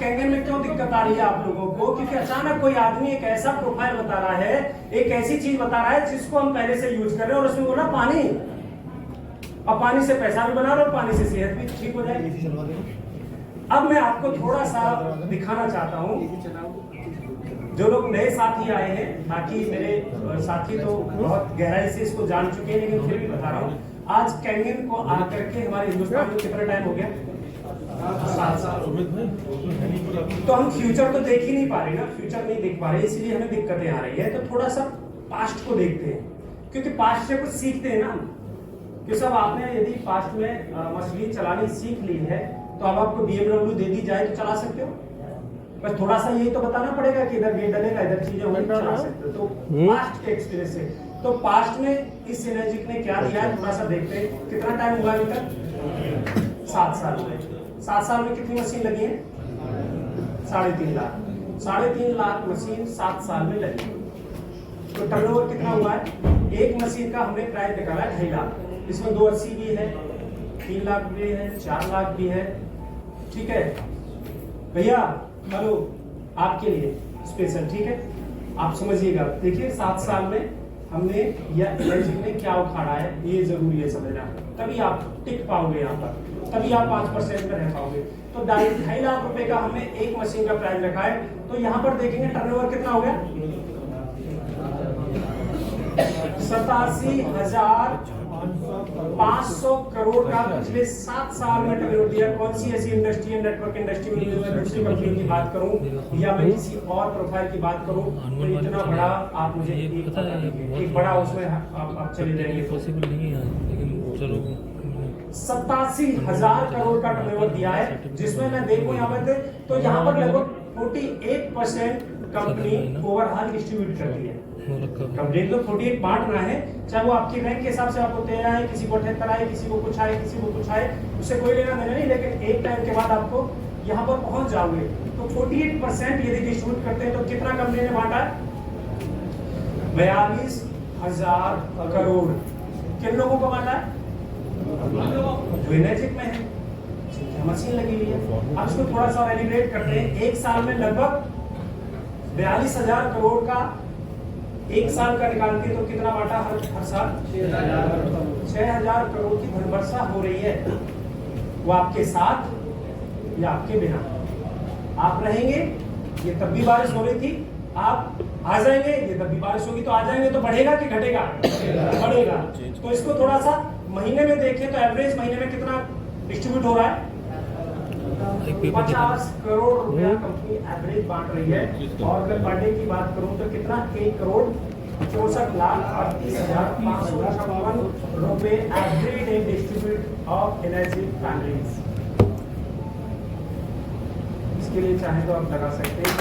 Kangen में क्यों दिक्कत आ रही है आप लोगों को? क्योंकि अचानक कोई आदमी एक ऐसा प्रोफाइल बता रहा है, एक ऐसी चीज बता रहा है जिसको हम पहले से यूज कर रहे हैं, और उसमें बोला पानी, और पानी से पैसा भी बना रहे हो, पानी से सेहत भी ठीक हो जाएगी। अब मैं आपको थोड़ा सा दिखाना चाहता हूँ, जो लोग नए साथी आए हैं, बाकी मेरे साथी तो बहुत गहराई से इसको जान चुके हैं, लेकिन फिर भी बता रहा हूँ। आज कैंगन को आकर के हमारे हिंदुस्तान में कितना टाइम हो गया? 7 साल। तो हम फ्यूचर तो देख ही नहीं पा रहे ना, फ्यूचर नहीं देख पा रहे, इसलिए हमें दिक्कतें आ रही है। तो थोड़ा सा पास्ट को देखते हैं, क्योंकि पास्ट से कुछ सीखते हैं ना। कि सब आपने यदि पास्ट में मछली चलानी सीख ली है, तो अब आपको BMW दे दी जाए तो चला सकते हो? बस थोड़ा सा यही तो बताना पड़ेगा कि इधर गेट डलेगा, इधर चीजें होंगी, चला सकते हो। तो पास्ट के एक्सपीरियंस से, तो पास्ट में इस सिनर्जिक ने क्या दिया है, थोड़ा सा देखते हैं। कितना टाइम हुआ अभी तक? 7 साल में। 7 साल में कितनी मशीन लगी है? 3.5 लाख। 3.5 लाख मशीन 7 साल में लगी। तो टर्नओवर कितना हुआ है? एक मशीन का हमने प्राइस निकाला है 2.5 लाख। इसमें 280 भी है, 3 लाख भी है, 4 लाख भी है। ठीक है भैया, हेलो, आपके लिए स्पेशल, ठीक है? आप समझिएगा। देखिए 7 साल में हमने या एलजी ने क्या उखाड़ा है, ये जरूरी है समझना, तभी आप टिक पाओगे यहाँ पर, तभी आप 5% में रह पाओगे। तो 2.5 लाख रुपए का हमने एक मशीन का प्राइस रखा है। तो यहाँ पर देखेंगे टर्नओवर कितना हो गया? 87,500 करोड़ का पिछले 7 साल में टर्नओवर दिया। कौन सी ऐसी इंडस्ट्री है, नेटवर्क इंडस्ट्री में, मैं दूसरी कंपनी की बात करूं या मैं किसी और प्रोफाइल की बात करूं, तो इतना बड़ा आप मुझे एक बड़ा उसमें आप चले जाएंगे। पॉसिबल नहीं है, लेकिन चलो 87,000 करोड़ का टर्नओवर दिया है, जिसमें मैं देखूं यहाँ पर तो यहाँ पर लगभग 48% कंपनी ओवरऑल डिस्ट्रीब्यूट करती है। कंप्लीट तो 48 बांटना है, चाहे वो आपकी रैंक के हिसाब से आपको 13 आए, किसी को 78 आए, किसी को कुछ आए, किसी को कुछ आए, उससे कोई लेना देना नहीं। लेकिन एक टाइम के बाद आपको यहाँ पर पहुंच जाओगे। तो 48% यदि डिस्ट्रीब्यूट करते हैं तो कितना कंपनी ने बांटा है? 42,000 करोड़। किन लोगों को बांटा है? जो एनर्जिक में है, मशीन लगी हुई है। अब इसको थोड़ा सा एलिब्रेट करते हैं। एक साल में लगभग 42,000 करोड़ का एक साल का निकालते तो कितना बांटा हर साल? 6,000 करोड़ की धनवर्षा हो रही है। वो आपके साथ या आपके बिना? आप रहेंगे, ये तब भी बारिश हो रही थी, आप आ जाएंगे, ये तब भी बारिश होगी, तो आ जाएंगे तो बढ़ेगा कि घटेगा? बढ़ेगा। तो इसको थोड़ा सा महीने में देखें तो एवरेज महीने में कितना डिस्ट्रीब्यूट हो रहा है? 50 करोड़ रुपया कंपनी एवरेज बांट रही है। और अगर पर डे की बात करूं तो कितना? 1,64,38,556 रुपए every day distribute of energy families. इसके लिए चाहे तो आप लगा सकते हैं।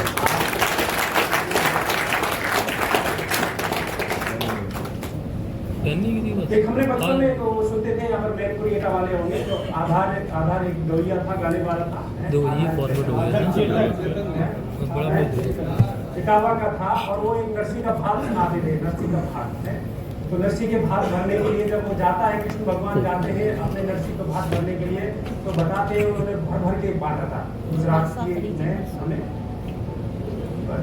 एक हमने बचपन में तो सुनते थे, यहाँ पर मैनपुरिएटा वाले होंगे, तो आधार एक गौया था, गाने वाला था, इटावा का था, और वो एक नर्सी का भाग सुनाते थे, नर्सी का भाग है। तो नर्सी के भाग भरने के लिए जब वो जाता है, कृष्ण भगवान जाते हैं अपने नर्सी को भाग भरने के लिए, तो बताते हैं उन्होंने भर भर के बांटा था गुजरात की में हमें।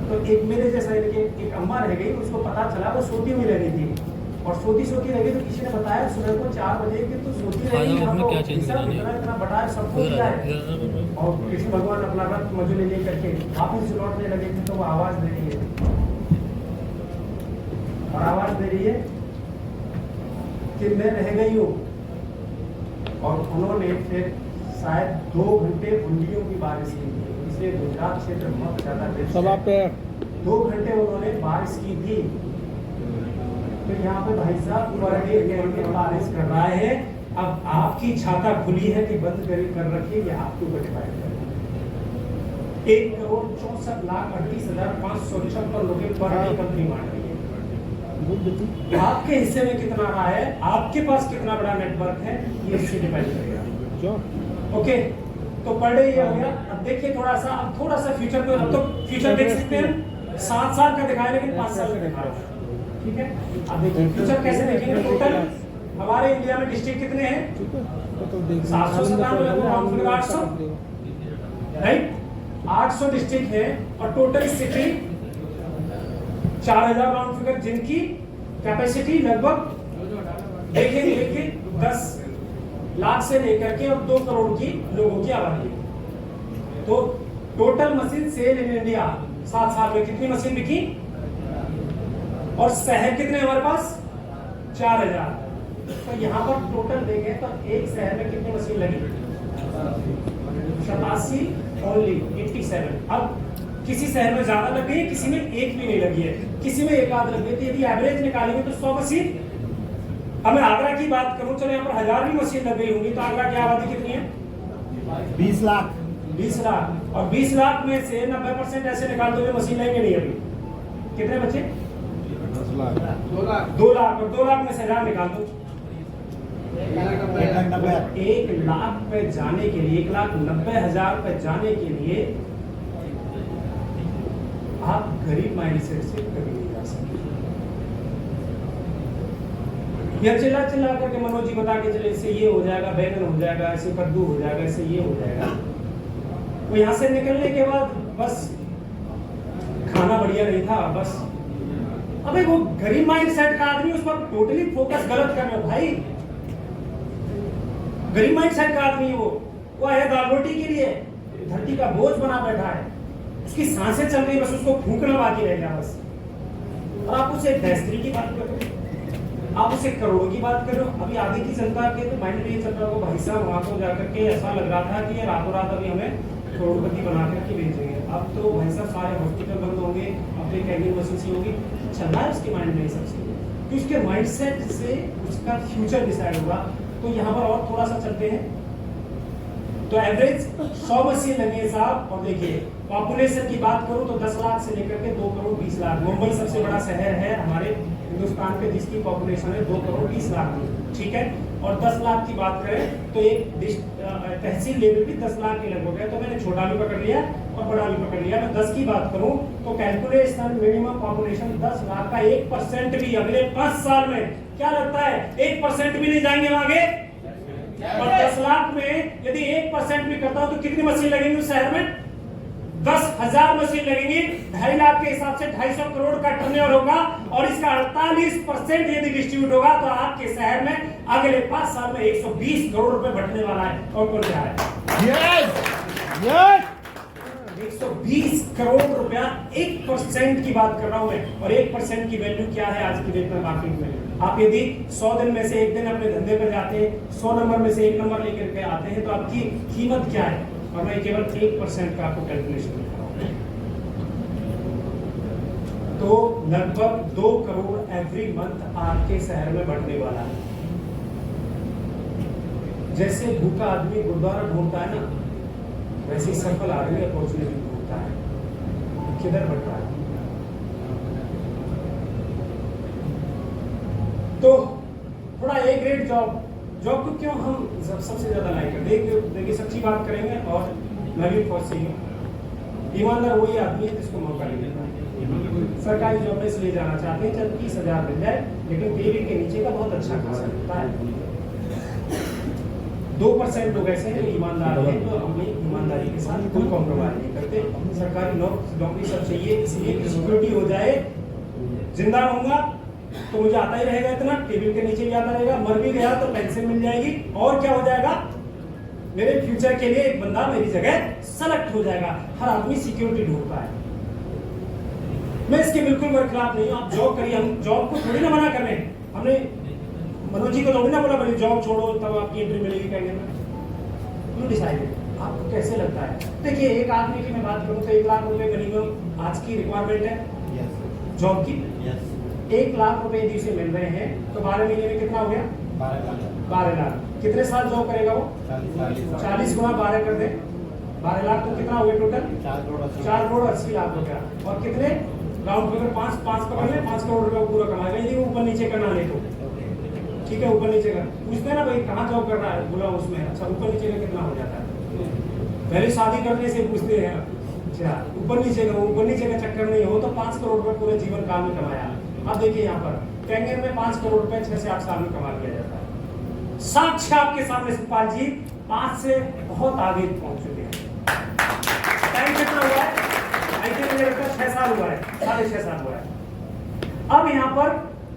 तो एक मेरे जैसा एक अम्मा रह गई, उसको पता चला वो सोती हुई रह गई थी, और सोती रह गई। तो किसी ने बताया सुबह को 4 बजे कि तू सोती रह गई, इतना बड़ा सब कुछ किया है। और कृष्ण भगवान अपना रथ मजुले लेकर के वापस लौटने लगे थे, तो वो आवाज दे रही है, और आवाज दे रही है कि मैं रह गई हूँ। और उन्होंने फिर शायद 2 घंटे बूंदियों की बारिश की थी, इसलिए गुजरात क्षेत्र बहुत ज्यादा 2 घंटे उन्होंने बारिश की थी। तो यहाँ पे भाई साहब पर डे बारिश कर रहा है। अब आपकी छाता खुली है कि बंद कर रखिए, ये आपके ऊपर डिपेंड करेगा। 1,64,38,556 रुपए पर डे कंपनी बांट रही है। आपके हिस्से में कितना रहा है, आपके पास कितना बड़ा नेटवर्क है, ये इससे डिपेंड करेगा। ओके, तो पर डे ये हो गया। अब देखिए थोड़ा सा फ्यूचर को, अब तो फ्यूचर देख सकते हैं, 7 साल का दिखाया लेकिन 5 साल का दिखा रहा है। ठीक है, अब देखिए फ्यूचर कैसे देखेंगे। टोटल हमारे इंडिया में डिस्ट्रिक्ट कितने हैं? 797, 800, राइट। 800 डिस्ट्रिक्ट है और टोटल सिटी 4000 राउंड फिगर, जिनकी कैपेसिटी लगभग देखिए 10 लाख से लेकर के और 2 करोड़ की लोगों की आबादी है। तो total machine sale in India 7 साल में कितनी मशीन बिकी, और शहर कितने हमारे पास 4000। तो यहाँ पर टोटल देखें तो एक शहर में कितनी मशीन लगी, 87 ओनली 87। अब किसी शहर में ज्यादा लग गई है, किसी में एक भी नहीं लगी है, किसी में एक आध लग गई। यदि एवरेज निकालेंगे तो 100 मशीन। अब मैं आगरा की बात करूं, चलो यहाँ पर 1000 भी मशीन लग गई होंगी तो आगरा की आबादी कितनी है 20 लाख। 20 लाख, और 20 लाख में से 90% ऐसे निकाल दो मशीन लेंगे नहीं। अभी कितने बचे 10 लाख 2 लाख, और 2 लाख में से 1000 निकाल दो। 1 लाख पे जाने के लिए 1,90,000 पे जाने के लिए आप गरीब माइंडसेट से कभी नहीं जा सकते। यह चिल्ला चिल्ला करके मनोज जी बता के चले इससे ये हो जाएगा, बैंगन हो जाएगा, ऐसे कद्दू हो जाएगा, ऐसे ये हो जाएगा। वो यहाँ से निकलने के बाद बस खाना बढ़िया नहीं था बस। अबे वो गरीब माइंडसेट का आदमी उस पर टोटली फोकस गलत कर रहे हो भाई। गरीब माइंडसेट का आदमी वो आया दाल रोटी के लिए, धरती का बोझ बना बैठा है, उसकी सांसें चल रही, बस उसको फूंकना बाकी रह गया बस। और आप उसे दहस्तरी की बात कर रहे हो, आप उसे करोड़ों की बात कर रहे हो। अभी आगे की जनता के तो माइंड में ये चल रहा होगा भाई साहब वहां को जाकर के ऐसा लग रहा था कि ये रातों रात अभी हमें करोड़पति बना करके भेजेंगे। अब तो भाई साहब सारे हॉस्पिटल बंद होंगे, अपनी कैबिन मशीन सी होगी, चल रहा है उसके माइंड में सब चीजें। तो उसके माइंडसेट से उसका फ्यूचर डिसाइड होगा। तो यहाँ पर और थोड़ा सा चलते हैं। तो एवरेज 100 मशीन लगे साहब। और देखिए पॉपुलेशन की बात करूं तो 10 लाख से लेकर के 2 करोड़ 20 लाख। मुंबई सबसे बड़ा शहर है हमारे हिंदुस्तान पे, जिसकी पॉपुलेशन है 2 करोड़ 20 लाख की, ठीक है। और 10 लाख की बात करें तो एक तहसील लेवल भी 10 लाख के लगभग है। तो मैंने छोटा भी पकड़ लिया और बड़ा भी पकड़ लिया। मैं 10 की बात करूं तो कैलकुलेशन मिनिमम पॉपुलेशन 10 लाख का 1% भी अगले 5 साल में, क्या लगता है 1% भी नहीं जाएंगे आगे। और 10 लाख में यदि 1% भी करता हूं तो कितनी मशीन लगेंगी उस शहर में, 10,000 मशीन लगेंगी। 2.5 लाख के हिसाब से 250 करोड़ का टर्नओवर होगा, और इसका 48% यदि डिस्ट्रीब्यूट होगा तो आपके शहर में अगले 5 साल में 120 करोड़ रुपए बढ़ने वाला है। और कौन क्या है, यस यस 120 करोड़ रुपया 1% की बात कर रहा हूं मैं। और 1% की वैल्यू क्या है आज की डेट में मार्केट में। आप यदि 100 दिन में से एक दिन अपने धंधे पर जाते हैं, 100 नंबर में से 1 नंबर लेकर के आते हैं, तो आपकी कीमत क्या है। और मैं केवल 1% का आपको कैलकुलेशन दिखा रहा हूं। तो लगभग 2 करोड़ एवरी मंथ आपके शहर में बढ़ने वाला है। जैसे भूखा आदमी गुरुद्वारा ढूंढता है ना, वैसे सफल आदमी अपॉर्चुनिटी ढूंढता है। किधर बढ़ रहा है। तो थोड़ा ए ग्रेड जॉब को क्यों हम सबसे ज्यादा लाइक करते हैं। देखिए सच्ची बात करेंगे, और मैं भी बहुत सही हूँ। ईमानदार वही आदमी है जिसको मौका नहीं मिलता। सरकारी जॉब में इसलिए जाना चाहते हैं चल 30,000 मिल जाए, लेकिन टेबल के नीचे का बहुत अच्छा खासा मिलता है। 2% लोग ऐसे हैं जो ईमानदार हैं, तो हम ईमानदारी के साथ कोई कॉम्प्रोमाइज नहीं करते। सरकारी नौकरी सब चाहिए, इसलिए सिक्योरिटी हो जाए। जिंदा रहूंगा तो मुझे आता ही रहेगा इतना, टेबल के नीचे भी आता रहेगा, मर भी गया तो पेंशन मिल जाएगी, और क्या हो जाएगा, मेरे फ्यूचर के लिए एक बंदा मेरी जगह सेलेक्ट हो जाएगा। हर आदमी सिक्योरिटी ढूंढता है। मैं इसके बिल्कुल बरखिलाफ नहीं हूं। आप जॉब करिए, हम जॉब को थोड़ी ना मना कर रहे हैं। हमने मनोज जी को थोड़ी ना बोला बोले जॉब छोड़ो तब आपकी एंट्री मिलेगी कहने में। क्यों डिसाइडेड, आपको कैसे लगता है। देखिए एक आदमी की मैं बात करूं तो 1 लाख रुपए मिनिमम आज की रिक्वायरमेंट है जॉब की। 1 लाख रुपए यदि उसे मिल रहे हैं तो 12 महीने में कितना हो गया, 12 लाख। कितने साल जॉब करेगा वो, 40 गुना 12 कर दे, 12 लाख तो कितना हो गया टोटल, 4 करोड़ 80 लाख हो गया। और कितने राउंड फिगर 5 पकड़ ले, 5 करोड़ रुपया पूरा कमाएगा। यदि ऊपर नीचे करना ले तो ठीक है, ऊपर नीचे का पूछते हैं ना भाई कहाँ जॉब कर रहा है, बोला उसमें, अच्छा ऊपर नीचे का कितना हो जाता है। पहले शादी करने से पूछते हैं, अच्छा ऊपर नीचे का चक्कर नहीं हो तो 5 करोड़ रुपए पूरे जीवन काल में कमाया। अब देखिए यहाँ पर कैंगेर में 5 करोड़ रुपए 6 से 8 साल में कमा लिया जाता है। साक्ष्य आपके सामने सुखपाल जी 5 से बहुत आगे पहुंच चुके हैं। 6 साल हुआ है, 6.5 साल हुआ है। अब यहाँ पर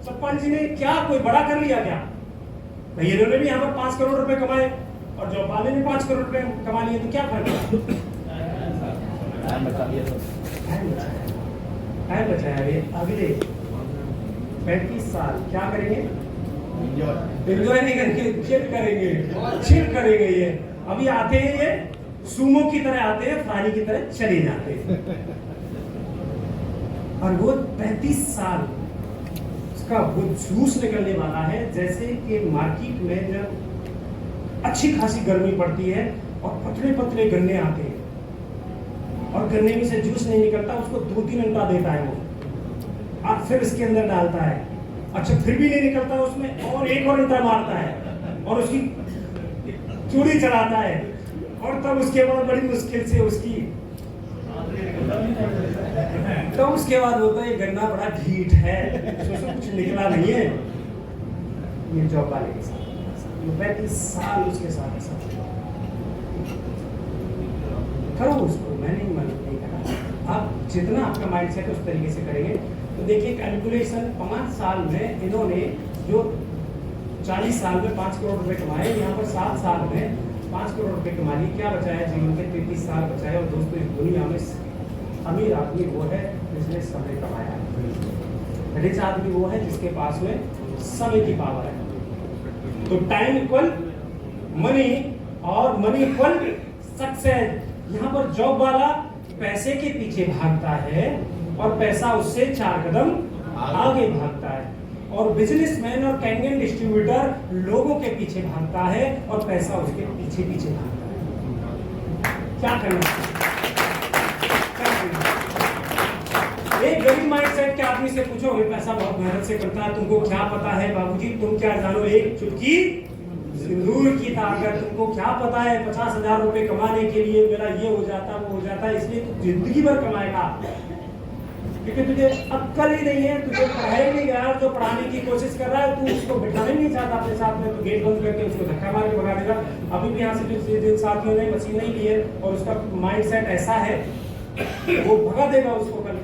सरपंच जी ने क्या कोई बड़ा कर लिया क्या? भाई इन्होंने भी यहाँ पर 5 करोड़ रुपए कमाए और जॉब वाले ने 5 करोड़ रुपए कमा लिए, तो क्या फर्क है? टाइम बचाया अभी अगले 35 साल क्या करेंगे? एंजॉय नहीं करेंगे, चिल करेंगे। ये अभी आते हैं, ये सूमो की तरह आते हैं, फरारी की तरह चले जाते हैं। और वो 35 साल उसका वो जूस निकलने वाला है, जैसे कि मार्केट में जब अच्छी खासी गर्मी पड़ती है और पतले पतले गन्ने आते हैं और गन्ने में से जूस नहीं निकलता, उसको 2-3 घंटा देता है वो, और फिर इसके अंदर डालता है। अच्छा फिर भी नहीं निकलता उसमें, और एक और घंटा मारता है और उसकी चूड़ी चढ़ाता है, और तब उसके बाद बड़ी मुश्किल से उसकी तो उसके बाद होता है गन्ना बड़ा ढीठ है, उसमें कुछ निकला नहीं है। ये जॉब वाले के साथ 35 साल उसके साथ ऐसा करो उसको, मैं नहीं करा। आप जितना आपका माइंड सेट उस तरीके से करेंगे तो देखिए कैलकुलेशन 5 साल में इन्होंने जो 40 साल में 5 करोड़ रुपए कमाए, यहाँ पर 7 साल में 5 करोड़ रुपए कमा लिए, क्या बचाया जीवन के? 33 साल बचाए। और दोस्तों इस दुनिया में अमीर आदमी वो है जिसने समय कमाया है, रिच आदमी वो है जिसके पास में समय की पावर है। तो टाइम इक्वल मनी और मनी इक्वल सक्सेस। यहाँ पर जॉब वाला पैसे के पीछे भागता है और पैसा उससे 4 कदम आगे भागता है, और बिजनेसमैन और कैंगन डिस्ट्रीब्यूटर लोगों के पीछे भागता है और पैसा उसके पीछे पीछे भागता है। क्या करना? एक गरीब माइंडसेट के आदमी से पूछो, पैसा बहुत मेहनत से करता है, तुमको क्या पता है बाबूजी, तुम क्या जानो एक चुटकी सिंदूर की ताकत, तुमको क्या पता है 50,000 रुपए कमाने के लिए मेरा ये हो जाता वो हो जाता है, इसलिए तू जिंदगी भर कमाएगा क्योंकि तुझे अक्ल ही नहीं है, तुझे पढ़ाई नहीं गया। जो पढ़ाने की कोशिश कर रहा है तू उसको बिठाना नहीं चाहता अपने साथ में, तो गेट बंद करके उसको धक्का मार के भगा देगा। अभी भी यहाँ से जिन साथियों ने मशीन नहीं ली है और उसका माइंडसेट ऐसा है, वो भगा देगा उसको, कल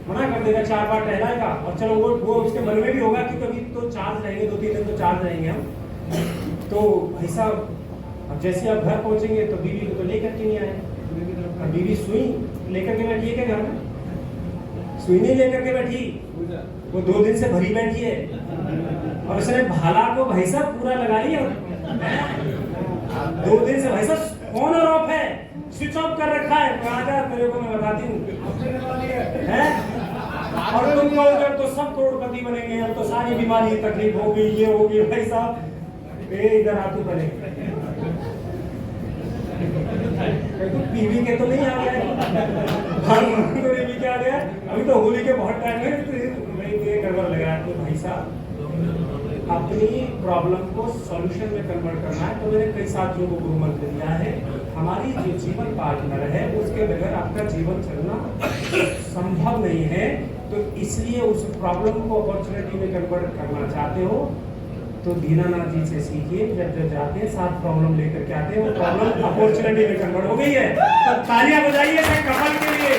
मना कर देगा, 4 बार टहलाएगा और चलो वो उसके मन में भी होगा कि कभी तो चार्ज रहेंगे, 2-3 दिन तो चार्ज रहेंगे हम। तो भाई साहब अब जैसे आप घर पहुंचेंगे तो बीवी को तो लेकर के नहीं आए, बीवी सुई लेकर के बैठी है क्या घर में? सुई नहीं लेकर के बैठी, वो 2 दिन से भरी बैठी है और उसने भाला को भाई साहब पूरा लगा लिया। 2 दिन से भाई साहब फोन और ऑफ है, स्विच ऑफ कर रखा है। आजा तेरे को मैं बताती हूँ है, और तुम कहोगे तो सब करोड़पति बनेंगे, अब तो सारी बीमारी तकलीफ होगी, ये होगी। भाई साहब इधर आ तू पहले, बीवी के तो नहीं आ गया, बीवी के आ गया, अभी तो होली के बहुत टाइम है, गड़बड़ लग रहा है। तो भाई साहब अपनी प्रॉब्लम को सॉल्यूशन में कन्वर्ट करना है। तो मैंने कई साथियों को गुरु मंत्र दिया है, हमारी जो जीवन पार्टनर है उसके बगैर आपका जीवन चलना संभव नहीं है। तो इसलिए उस प्रॉब्लम को अपॉर्चुनिटी में कन्वर्ट करना चाहते हो तो दीनानाथ जी से सीखिए। जब जाते हैं 7 प्रॉब्लम लेकर के आते हैं, वो प्रॉब्लम अपॉर्चुनिटी में कन्वर्ट हो गई है। तो तालियां बजाइए कपल के लिए।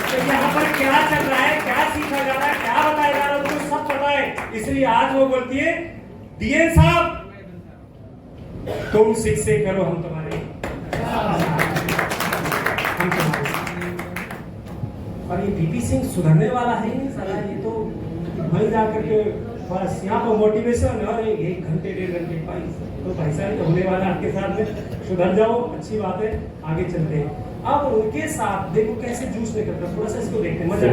तो यहाँ पर क्या चल रहा है, क्या सीखा जा रहा है, क्या बताया जा रहा है, उसको सब पता है। इसलिए आज वो बोलती है डीएन साहब तुम शिक्षे करो, हम तुम्हारे और ये बीपी सिंह सुधरने वाला है ही नहीं साला, ये तो वहीं जाकर के बस यहाँ पर मोटिवेशन और 1 घंटे 1.5 घंटे तो भाई साहब होने वाला आपके साथ में, सुधर जाओ, अच्छी बात है, आगे चलते हैं। अब उनके साथ देखो कैसे जूस निकलता है, थोड़ा सा इसको देखते हैं, मजा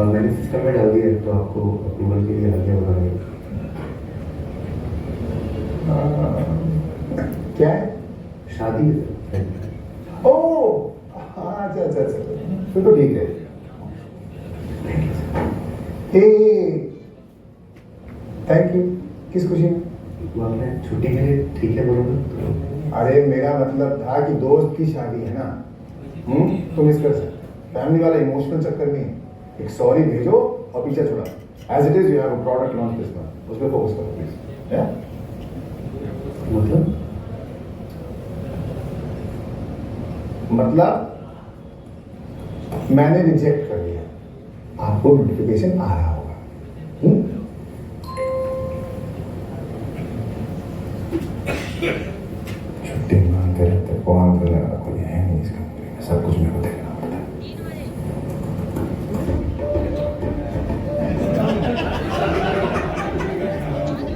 मैंने सिस्टम में डाल दिया है, तो आपको अप्रूवल के लिए आगे बढ़ाएंगे। क्या है? शादी है। ओह अच्छा, फिर तो ठीक है। Thank you. किस खुशी में? वो आपने छुट्टी के लिए ठीक है बोलो तो। अरे मेरा मतलब था कि दोस्त की शादी है ना, तुम मिस कर सकते। फैमिली वाला इमोशनल चक्कर में एक सॉरी भेजो और पीछे छोड़ा। As it is you have a product launch this month, उस पर फोकस करो प्लीज। मतलब मैंने रिजेक्ट कर दिया, आपको नोटिफिकेशन आ रहा होगा। छुट्टी मांगते रहते, कौन करने वाला कोई है नहीं इस कंपनी में, सब कुछ मेरे को देखना पड़ता है।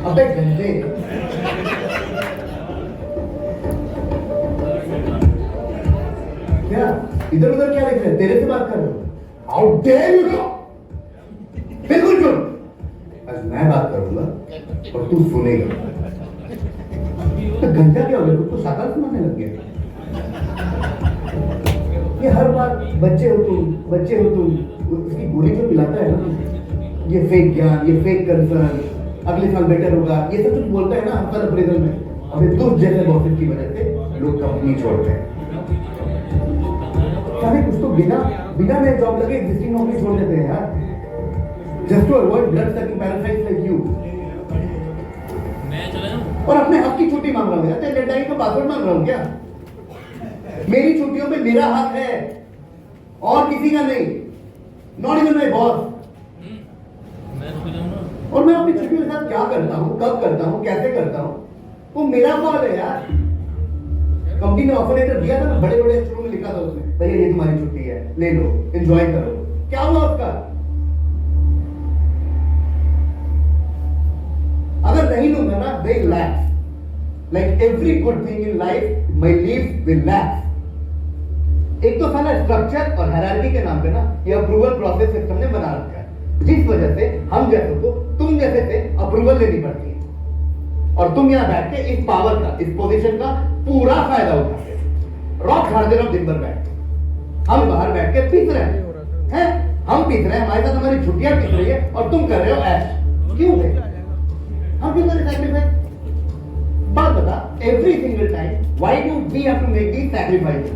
अबे गंदे, क्या इधर उधर क्या देख रहे हैं? तेरे से बात कर रहे हो? How dare you go! बिल्कुल चुप। आज मैं बात करूंगा और तू सुनेगा। तो गंजा क्या हो गया? तुमको शक्ल सुनाने लग गया? ये हर बार बच्चे हो तुम, उसकी गोली जो पिलाता है ना, ये फेक ज्ञान, ये फेक कंसर्न, अगले साल बेटर होगा, ये सब कुछ बोलता है ना हर साल अप्रेजल में। अबे तुझ जैसे बॉसेस की वजह से लोग कंपनी छोड़ते हैं। अरे कुछ तो बिना नए जॉब लगे एग्जिस्टिंग नौकरी छोड़ देते हैं यार, just to avoid blood sucking parasites like you. मैं चला जाऊं? और अपने हक की छुट्टी मांग रहा हूँ यार, तेरे डेडलाइन का पासवर्ड मांग रहा हूँ क्या? मेरी छुट्टियों पे मेरा हक है और किसी का नहीं, नॉट इवन माय बॉस। मैं रुक जाऊं ना? और मैं अपनी छुट्टियों के साथ क्या करता हूँ, कब करता हूँ, कैसे करता हूँ, वो मेरा कॉल है यार। कंपनी ने ऑफर लेटर दिया था ना, बड़े बड़े अक्षरों में लिखा था उसमें, भैया ये तुम्हारी छुट्टी है, ले लो, एंजॉय करो। क्या हुआ उसका? अगर नहीं लूंगा ना, they lapse. Like every good thing in life, my leaves will lapse. एक तो साला स्ट्रक्चर और हायरार्की के नाम पे ना ये अप्रूवल प्रोसेस सिस्टम ने बना रखा है, जिस वजह से हम जैसों को तुम जैसे से अप्रूवल लेनी पड़ती है, और तुम यहाँ बैठ के इस पावर का, इस पोजीशन का पूरा फायदा उठाते हो। रॉक झाड़ दे रहे हो दिन भर बैठ के, हम बाहर बैठ के पीस रहे हैं, हम पीस रहे हैं, हमारे साथ हमारी छुट्टियां पीस रही है और तुम कर रहे हो ऐश। क्यों है? हम क्यों करें सैक्रिफाइस? बात बता, every single time why do we have to make these sacrifice?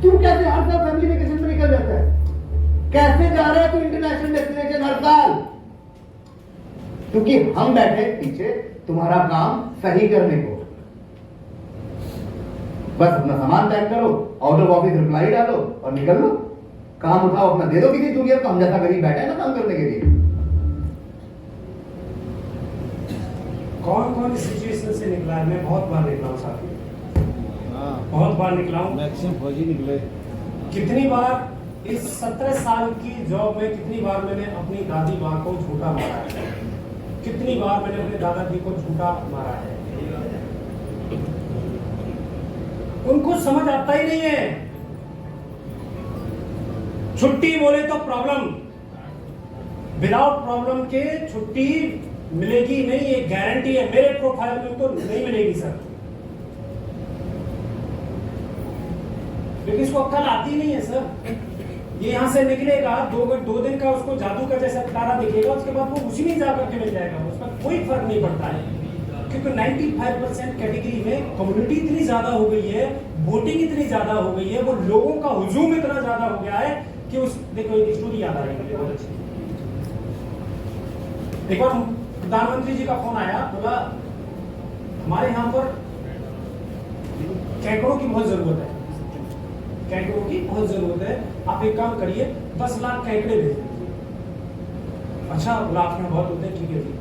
तू कैसे हर साल फैमिली वेकेशन में निकल जाता है? कैसे जा रहा है तू इंटरनेशनल डेस्टिनेशन हर साल? क्योंकि हम बैठे पीछे तुम्हारा काम सही करने को। बस अपना सामान पैक करो, आउट ऑफ ऑफिस रिप्लाई डालो और निकल लो। काम उठाओ अपना, दे दो किसी जूनियर को, हम जैसा गरीब बैठा है ना काम करने के लिए। कौन कौन इस सिचुएशन से निकला है? मैं बहुत बार निकला हूँ साथी, बहुत बार निकला हूँ। मैक्सिमम फौजी निकले। कितनी बार इस 17 साल की जॉब में, कितनी बार मैंने अपनी दादी माँ को झूठा मारा है, कितनी बार मैंने अपने दादाजी को झूठा मारा है। उनको समझ आता ही नहीं है। छुट्टी बोले तो प्रॉब्लम, विदाउट प्रॉब्लम के छुट्टी मिलेगी नहीं, ये गारंटी है। मेरे प्रोफाइल में तो नहीं मिलेगी सर, क्योंकि इसको अक्ल आती नहीं है सर। ये यहां से निकलेगा, दो दिन का उसको जादू का जैसा तारा दिखेगा, उसके बाद वो उसी में जाकर के मिल जाएगा, उसका कोई फर्क नहीं पड़ता है। क्योंकि 95% कैटेगरी में कम्युनिटी इतनी ज्यादा हो गई है, वोटिंग इतनी ज्यादा हो गई है, वो लोगों का हुजूम इतना ज्यादा हो गया है कि उस देखो एक स्टोरी याद आ रही है बहुत अच्छी। एक बार प्रधानमंत्री जी का फोन आया, बोला हमारे यहाँ पर केकड़ों की बहुत जरूरत है, केकड़ों की बहुत जरूरत है, आप एक काम करिए 10 लाख केकड़े भेज दीजिए। अच्छा बोला, आपके यहाँ बहुत होते हैं, ठीक है जी।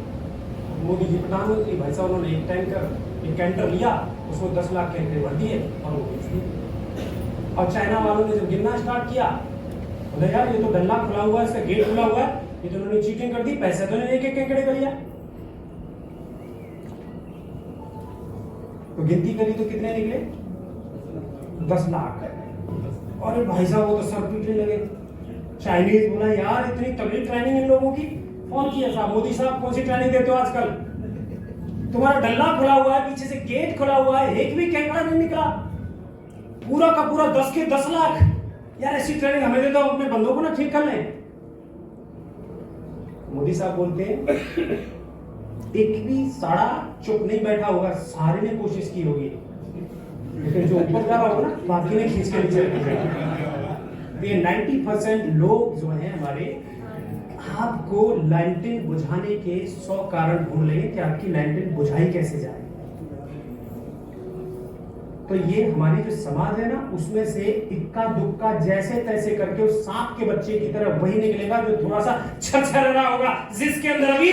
मोदी जी प्रधानमंत्री भाई साहब उन्होंने एक कैंटर लिया, उसमें 10 लाख केकड़े भर दिए और वो भेज दिए। और चाइना वालों ने जब गिनना स्टार्ट किया, बोले यार ये तो डल्ला खुला हुआ है, इसका गेट खुला हुआ है, ये तो उन्होंने चीटिंग कर दी, पैसे तो एक एक केकड़े कर लिया। तो गिनती करी तो कितने निकले? 10 लाख। और भाई साहब वो तो सर पीटने लगे। चाइनीज बोला यार इतनी तगड़ी ट्रेनिंग इन लोगों की। फोन किया साहब, मोदी साहब कौन सी ट्रेनिंग देते हो आजकल? तुम्हारा डल्ला खुला हुआ है, पीछे से गेट खुला हुआ है, एक भी केकड़ा नहीं निकला, पूरा का पूरा 10 के 10 लाख। यार ऐसी ट्रेनिंग हमें दे दो, अपने बंदों को ना ठीक कर लें। मोदी साहब बोलते हैं एक भी साड़ा चुप नहीं बैठा होगा, सारे ने कोशिश की होगी, लेकिन जो ऊपर जा रहा होगा ना बाकी ने खींच के नीचे रख दिया। ये 90% लोग जो हैं हमारे, आपको लैंटर्न बुझाने के 100 कारण ढूंढ लेंगे कि आपकी लैंटर्न बुझाई कैसे जाए। तो ये हमारी जो समाज है ना, उसमें से इक्का दुक्का जैसे तैसे करके उस सांप के बच्चे की तरह वही निकलेगा जो थोड़ा सा छरछरा होगा, जिसके अंदर अभी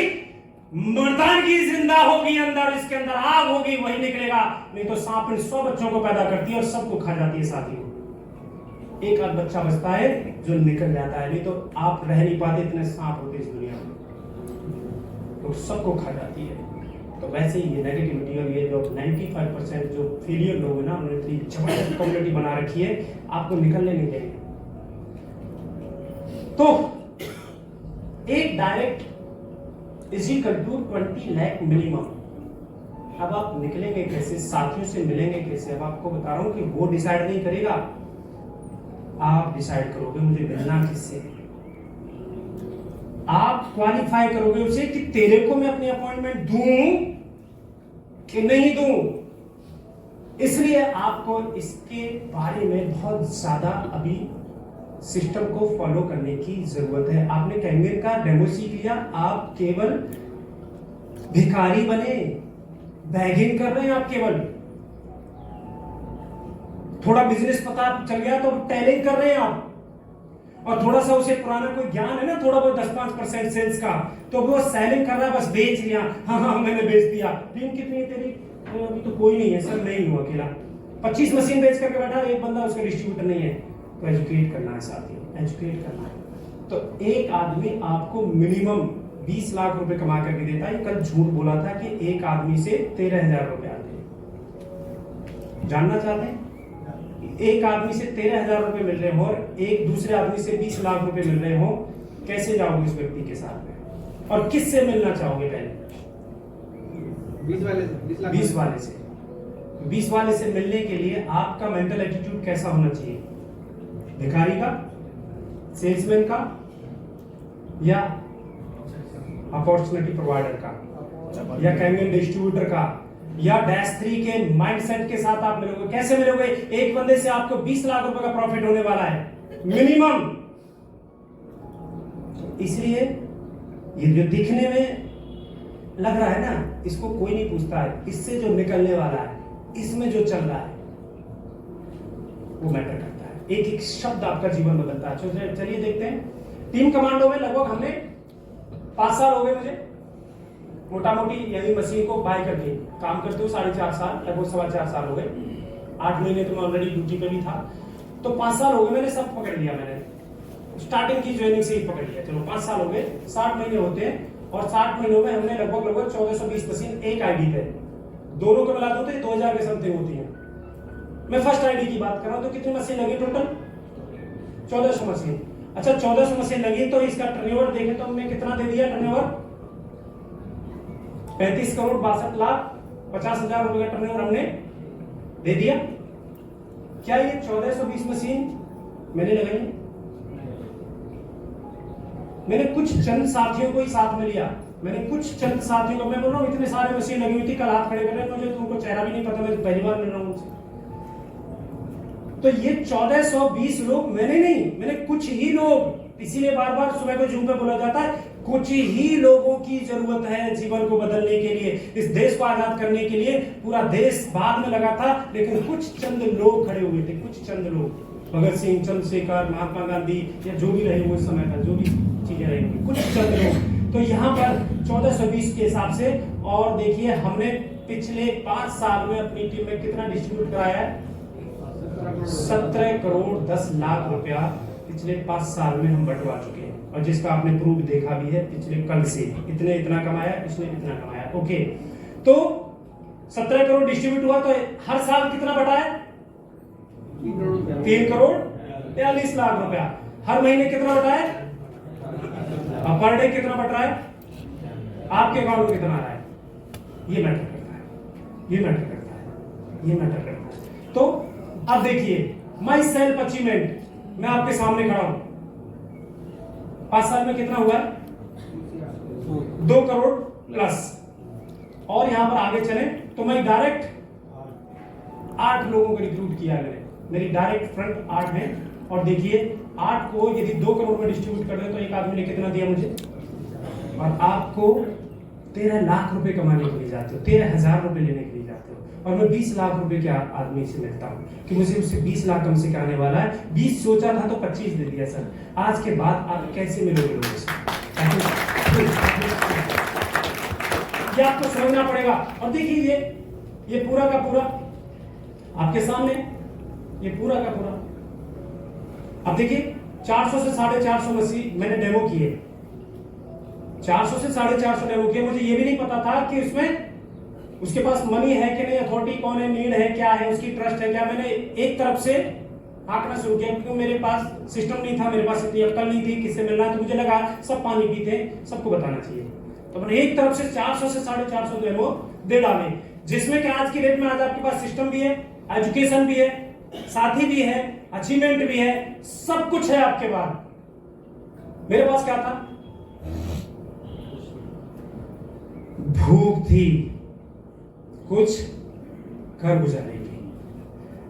मर्दानगी जिंदा होगी, अंदर इसके अंदर आग होगी, वही निकलेगा। नहीं तो सांप इन 100 बच्चों को पैदा करती है और सबको खा जाती है साथियों। एक आध बच्चा बचता है जो निकल जाता है, नहीं तो आप रह नहीं पाते, इतने सांप होते इस दुनिया में, तो सबको खा जाती है। तो वैसे ही ये नेगेटिविटी और ये जो 95% जो फेलियर लोग हैं ना, उन्होंने इतनी जबरदस्त कम्युनिटी बना रखी है, आपको निकलने नहीं देंगे। तो एक direct is equal to 20 lakh minimum. अब आप निकलेंगे कैसे, साथियों से मिलेंगे कैसे? अब आपको बता रहा हूं कि वो डिसाइड नहीं करेगा, आप डिसाइड करोगे मुझे मिलना किससे। आप क्वालिफाई करोगे उसे कि तेरे को मैं अपनी अपॉइंटमेंट दूं कि नहीं दूं। इसलिए आपको इसके बारे में बहुत ज्यादा अभी सिस्टम को फॉलो करने की जरूरत है। आपने कैंगेर का डेमो सीख लिया, आप केवल भिखारी बने, बैगिंग कर रहे हैं आप केवल। थोड़ा बिजनेस पता चल गया तो टेलिंग कर रहे हैं आप, और थोड़ा सा उसे पुराना कोई ज्ञान है ना, थोड़ा बहुत 10-5% सेल्स का, तो वो सेलिंग कर रहा है, बस बेच लिया, हाँ मैंने बेच दिया। टीम कितनी है तेरी? अभी तो कोई नहीं है सर, मैं ही हूं अकेला। 25 मशीन बेच करके बैठा, एक बंदा उसका डिस्ट्रीब्यूटर नहीं है। तो एजुकेट करना है साथियों, एजुकेट करना है। तो एक आदमी आपको मिनिमम 20 लाख रुपए कमा करके देता है। कल झूठ बोला था कि एक आदमी से 13,000 रुपए आते हैं। जानना चाहते हैं? एक आदमी से 13,000 रुपए मिल रहे हो और एक दूसरे आदमी से 20 लाख रुपए मिल रहे हो, कैसे जाओगे इस व्यक्ति के साथ में? और किससे मिलना चाहोगे पहले? 20 वाले से। 20 वाले से मिलने के लिए आपका मेंटल एटीट्यूड कैसा होना चाहिए? भिखारी का, सेल्समैन का, या अपॉर्चुनिटी प्रोवाइडर का, या कैंगन डिस्ट्रीब्यूटर का, या -3 के माइंडसेट के साथ आप मिलोगे? कैसे मिलोगे? एक बंदे से आपको 20 लाख रुपए का प्रॉफिट होने वाला है मिनिमम। इसलिए ये जो दिखने में लग रहा है ना, इसको कोई नहीं पूछता है, इससे जो निकलने वाला है, इसमें जो चल रहा है, वो मैटर करता है। एक एक शब्द आपका जीवन बदलता है। चलिए देखते हैं। टीम कमांडो में लगभग हमने 5 साल हो गए मुझे मोटा मोटी यही मशीन को बाय करके काम करते हो, 4.5 साल, लगभग 4.25 साल हो गए। 8 महीने तो मैं ऑलरेडी ड्यूटी पे भी था, तो 5 साल हो गए। मैंने सब पकड़ लिया, मैंने स्टार्टिंग की ज्वाइनिंग से ही पकड़ लिया। चलो 5 साल हो गए, 60 महीने होते हैं, और 60 महीनों में हमने लगभग 1420 मशीन एक आईडी पे, दोनों को मिला दो तो 2000 के समथिंग होती है। मैं फर्स्ट आईडी की बात कर रहा हूं, तो कितनी मशीन लगी टोटल? 1400 मशीन। अच्छा 1400 मशीन लगी, तो इसका टर्नओवर देखें तो हमने कितना दे दिया? टर्नओवर 35 करोड़ 62 लाख 50,000 रुपए का टर्नओवर हमने दे दिया। क्या ये 1420 मशीन मैंने लगाई? मैंने कुछ चंद साथियों को ही साथ में लिया। मैंने कुछ चंद साथियों को, मैं बोल रहा हूं इतने सारे मशीन लगी हुई थी, कल हाथ खड़े कर रहे हैं, मुझे तुमको चेहरा भी नहीं पता, मैं पहली बार मिल रहा हूं उनसे। तो ये 1420 लोग मैंने नहीं, मैंने कुछ ही लोग, इसीलिए बार बार सुबह को जूम पे बोला जाता है, कुछ ही लोगों की जरूरत है जीवन को बदलने के लिए, इस देश को आजाद करने के लिए। पूरा देश बाद में लगा था, लेकिन कुछ चंद लोग खड़े हुए थे, कुछ चंद लोग, भगत सिंह, चंद्रशेखर, महात्मा गांधी, या जो भी रहे वो समय पर, जो भी चीजें रही, कुछ चंद लोग। तो यहाँ पर 1420 के हिसाब से, और देखिए हमने पिछले 5 साल में अपनी टीम में कितना डिस्ट्रीब्यूट कराया है? 17 करोड़ 10 लाख रुपया पिछले 5 साल में हम बंटवा चुके हैं, और जिसका आपने प्रूफ देखा भी है पिछले कल से। इतने इतना कमाया, इसने इतना कमाया। ओके, तो 17 करोड़ डिस्ट्रीब्यूट हुआ, तो हर साल कितना बटा है? 3 करोड़ 43 लाख रुपया। हर महीने कितना बटा है? पर डे कितना बट रहा है? आपके अकाउंट में कितना आ रहा है? ये मैटर करता है, ये मैटर करता है, ये मैटर करता है। तो अब देखिए, माई सेल्फ अचीवमेंट, मैं आपके सामने खड़ा हूं। 5 साल में कितना हुआ है? 2 करोड़ प्लस। और यहां पर आगे चले तो मैं डायरेक्ट 8 लोगों को रिक्रूट किया मैंने, मेरी डायरेक्ट फ्रंट 8 है। और देखिए 8 को यदि 2 करोड़ में डिस्ट्रीब्यूट कर रहे तो एक आदमी ने कितना दिया मुझे? और आपको 13 लाख रुपए कमाने के लिए जाते हो, 13,000 रुपए लेने के लिए जाते हो, और मैं 20 लाख रुपए के आदमी से मिलता हूँ कि मुझे उससे 20 लाख कम से आने वाला है, 20 सोचा था तो 25 दे दिया सर। आज के बाद आप कैसे मिलोगे लोगों से? ये आपको समझना पड़ेगा। और देखिए ये पूरा का पूरा आपके सामने, ये पूरा का पूरा अब देखिए 400 से 450 मशीन मैंने डेमो किए, 400 से 450 डेमो किए। मुझे ये भी नहीं पता था कि उसमें उसके पास मनी है कि नहीं, अथॉरिटी कौन है, नीड है क्या है, उसकी ट्रस्ट है क्या। मैंने एक तरफ से आंकना शुरू किया क्योंकि मेरे पास सिस्टम नहीं था, मेरे पास इतनी अक्ल नहीं थी किससे मिलना है। तो मुझे लगा सब पानी पीते सबको बताना चाहिए, तो मैंने एक तरफ से 400 से 450 डेमो दे डाले, जिसमें कि आज की डेट में आज आपके पास सिस्टम भी है, एजुकेशन भी है, साथी भी है, अचीवमेंट भी है, सब कुछ है आपके पास। मेरे पास क्या था? भूख थी कुछ घर गुजारने की।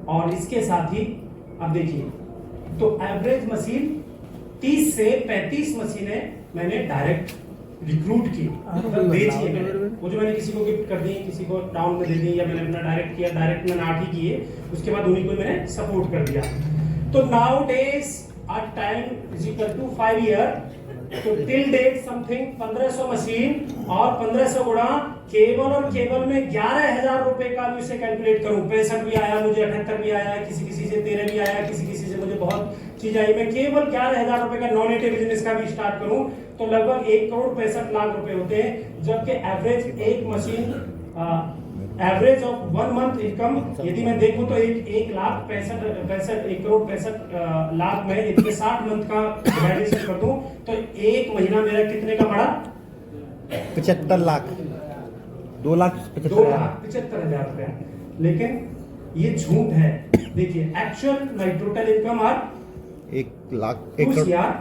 और इसके साथ ही अब देखिए, तो एवरेज मशीन 30 से 35 मशीनें मैंने डायरेक्ट रिक्रूट की, मतलब बेची है मैंने। वो जो मैंने किसी को गिफ्ट कर दी, किसी को टाउन में दे दी, या मैंने अपना डायरेक्ट किया, डायरेक्ट मैंने 8 ही किए, उसके बाद उन्हीं को मैंने सपोर्ट कर दिया। तो now days are time is equal to 5 year, तो टिल डेट समथिंग 1500 मशीन और 1500 गुणा केवल और केवल में 11,000 रुपए का भी उसे कैलकुलेट करूं। 65 भी आया मुझे, 78 भी आया, किसी से 13 भी आया, किसी से मुझे बहुत चीज आई। मैं केवल 11,000 रुपए का नॉन एटी बिजनेस का भी स्टार्ट करूं तो लगभग 1,65,00,000 रुपए होते हैं, जबकि एवरेज एक machine average of 1 month income यदि मैं देखूं तो 1,65,00,000 में इसके 60 मंथ का डिवाइडेशन कर दूं तो एक महीना मेरा कितने का पड़ा? 75 लाख, 2,75,000 रुपया। लेकिन ये झूठ है। देखिए actual my total income are 1 lakh 2 CR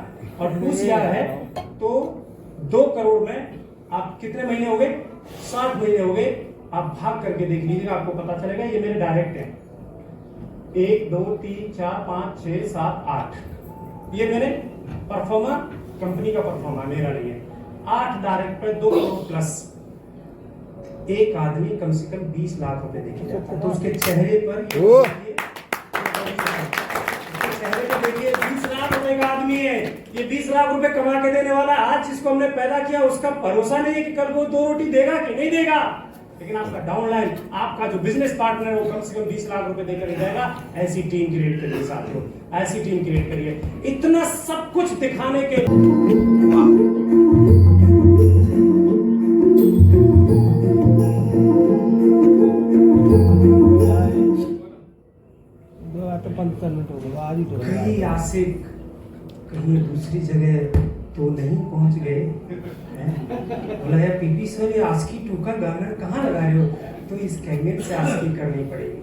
और 2 CR है, तो 2 करोड़ में आप कितने महीने हो गए? 60 महीने हो गए। आप भाग करके देख लीजिएगा, आपको पता चलेगा। ये मेरे डायरेक्ट है 1 2 3 4 5 6 7 8, ये मेरे परफॉर्मर कंपनी का परफॉर्मर, मेरा नहीं है। 8 डायरेक्ट पर 2 करोड़ प्लस। एक आदमी कम से कम 20 लाख रुपए देखे जाता है, तो उसके चेहरे पर चेहरे पर देखिए 20 लाख रुपए का आदमी है, ये 20 लाख रुपए कमा के देने वाला। आज जिसको हमने पैदा किया उसका भरोसा नहीं है कि कल वो 2 रोटी देगा कि नहीं देगा, लेकिन आपका डाउनलाइन, आपका जो बिजनेस पार्टनर है वो कम से कम 20 लाख रुपए देकर ले जाएगा। ऐसी टीम क्रिएट करिए साथियों, ऐसी टीम क्रिएट करिए। इतना सब कुछ दिखाने के कहीं आशिक कहीं दूसरी जगह तो नहीं पहुंच गए। बोला यार पीपी सर, ये आस्की 2 का गाना कहाँ लगा रहे हो? तो इस कैंगेट से आस्की करनी पड़ेगी।